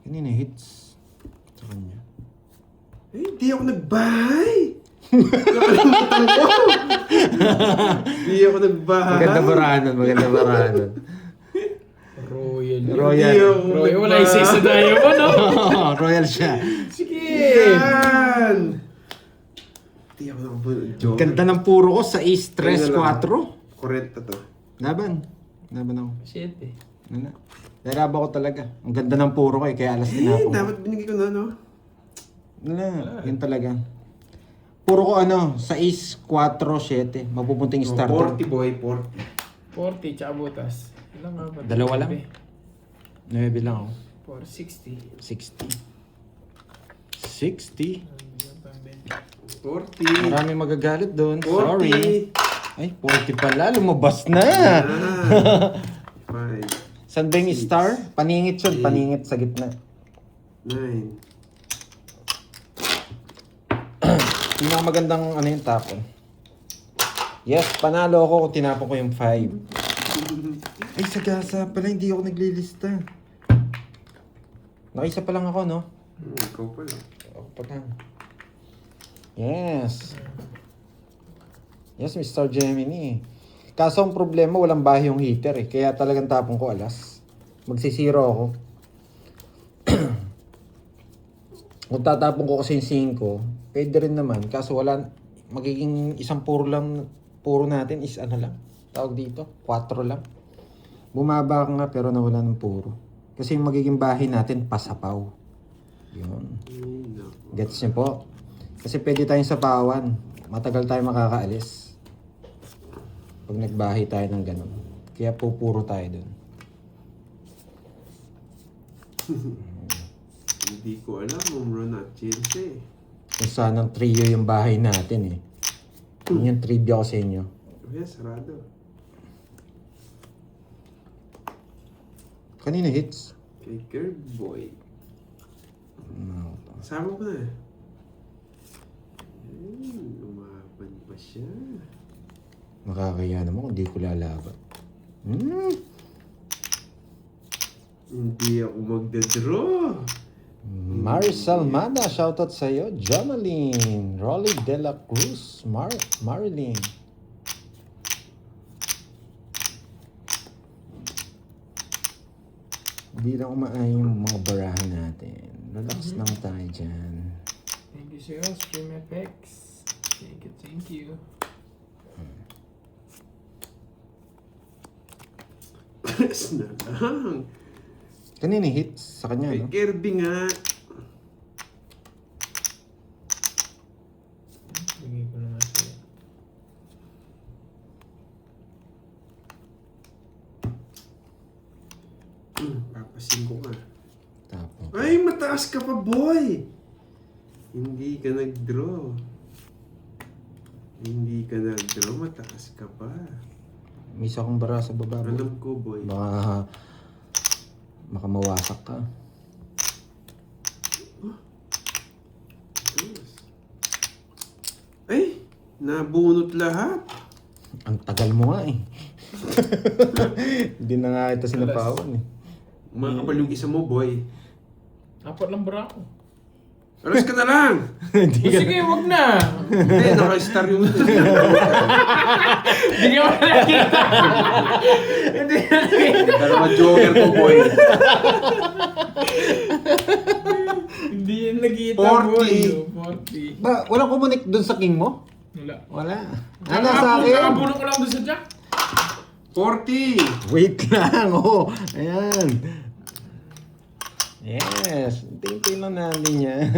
Kanina hits sa kanya. Eh, hindi ako nagbahay! Nakalimutan ko! Hindi ako nagbahay! Maganda barahanan. Royal. Royal. Hindi ako Royal. Wala nagbahay. isa sa diamond, no? Royal siya. Sige. Yan! Hindi ako nakabunod. Ganda ng puro ko sa East 3, 4. Korenta to. Laban ako. 7. Ano na? Daraba ko talaga. Ang ganda ng puro ko eh, kaya alas Eh, tinapon ko. dapat binigay ko na, no? Wala, yun talaga. Puro ko ano, 6, 4, 7. Mapupunting starter. 40 boy, 40. 40, tsaka butas. Ilan nga ba? Dalawa lang. 9 lang ako. 460. 60. 40. Marami magagalit doon. 40. Sorry. Ay, 40 pala. Lumabas na. Ah. 5, San ba yung star? Paningit yun. 8, Paningit sa gitna. 9. Pinakamagandang ano yung tapon. Yes, panalo ako kung tinapon ko yung 5. Ay, sagasa pala. Hindi ako naglilista. Nakaisa pa lang ako, no? Ikaw pala. Ako pa lang. Yes. Yes, Mr. Gemini. Kaso ang problema, walang bahay yung heater eh. Kaya talagang tapon ko alas. Magsisiro ako. Kung tatapon ko kasi yung 5, pwede rin naman. Kaso wala, magiging isang puro lang, puro natin is ano lang. Tawag dito, 4 lang. Bumaba ka nga pero nawala ng puro. Kasi yung magiging bahay natin, pasapaw. Yun. Ay, naku. Gets niyo po? Kasi pwede tayong sapawan. Matagal tayo makakaalis. Pag nagbahay tayo ng ganun. Kaya pupuro tayo dun. Hindi ko alam, Ron at Chelsea. Kung saan ang trio yung bahay natin eh. Yun yung trivia ko sa inyo. Kaya sarado. Kanina hits? Kay Curve Boy. No. Sama ko na. Ay, lumaban pa siya. Nakakaya naman kung di ko lalaban. Hindi ako magdadraw. Maricel Mada, shoutout sa'yo. Jonaline, Rolly De La Cruz, Marilyn. Hindi lang umaay yung mga barahan natin. Relax lang tayo dyan. Thank you, sir. Stream FX. Thank you. Press na lang. Kanina hits sa kanya, Kay no? Kirby nga. Bigay ko naman sa'yo. Papasin ko ka. Tapos. Ay, mataas ka pa, boy! Hindi ka nag-draw. Hindi ka nag-draw, mataas ka pa. May isa kong bara sa baba. Boy. Alam ko, boy. Baka mawasak ka. Ay, nabunot lahat. Ang tagal mo nga eh. Hindi na nga ito sinapawan eh. Makakapal yung isa mo, boy. Apat lang bara ako. Alas ka na lang! Hindi ka. Sige, wag na. Hindi, naka-star yung... Hindi ko nakikita. Hindi na nakikita. Dalawa joker ko, boy. Hindi yan nakita, 40. boy. 40. Ba, walang kumunik dun sa king mo? Wala. Wala. Ano sa akin? Nakapuno ko lang doon sa jack. 40! Wait lang, oh. Ayan. Yes. Tingin lang natin yan.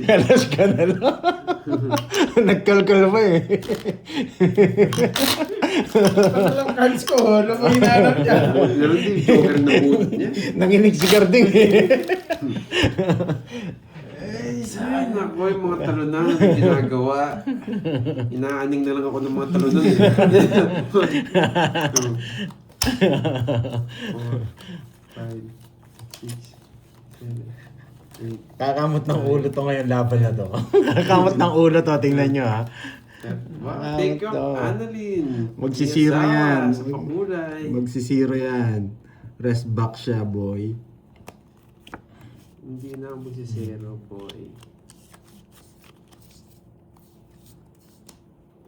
Alas ka na lang. Nagkalkal pa eh. Ano lang cards ko? Ano ko hinahanap niya? Meron din joker na bunot niya. Nanginig si Garding eh. Ay, naku, yung mga talunan na ginagawa. Inaaning na lang ako ng mga talunan. 4, 5, 6, 7, 8. Kakamot ng ulo to ngayon laban na to. Kakamot ng ulo to, tingnan nyo ha. Wow, thank you, Annalyn. Magsisiro Yasawa yan. Sa pakulay. Magsisiro yan. Rest back siya, boy. Hindi na ako magsisero, boy.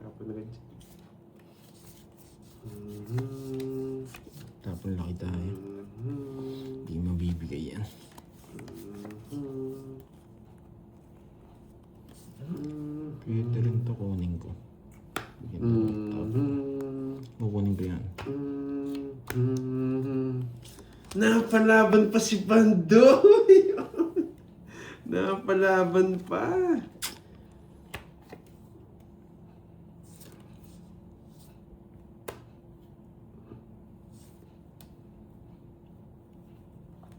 Tapos na ganyan. Tapon laki tayo. Hindi mabibigay yan. Pwede rin to kunin ko. Kukunin ko yan. Napalaban pa si Bandoy! Napalaban pa!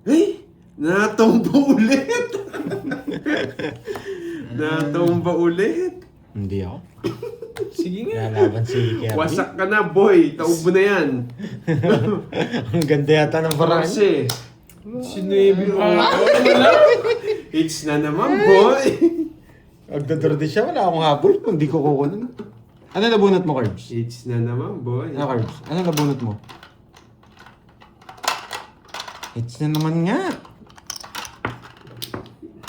Ay! Natomba ulit! Natomba ulit! Hindi ako. Sige nga. Lalaban si Kirby. Wasak ka na, boy! Taubo na yan! Ang ganda yata ng paraan. Kasi, Sinuebi mo. it's na naman, boy! Agdador din siya. Wala akong habol kung di ko kukunin. Ano nabunot mo, Carbs? It's na naman, boy! Ano, Carbs? Ano nabunot mo? It's na naman nga.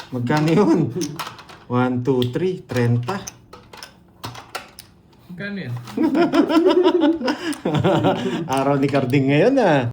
Magkano yun? 1, 2, 3, 30. Magkano yan? Araw ni Carding ngayon ah.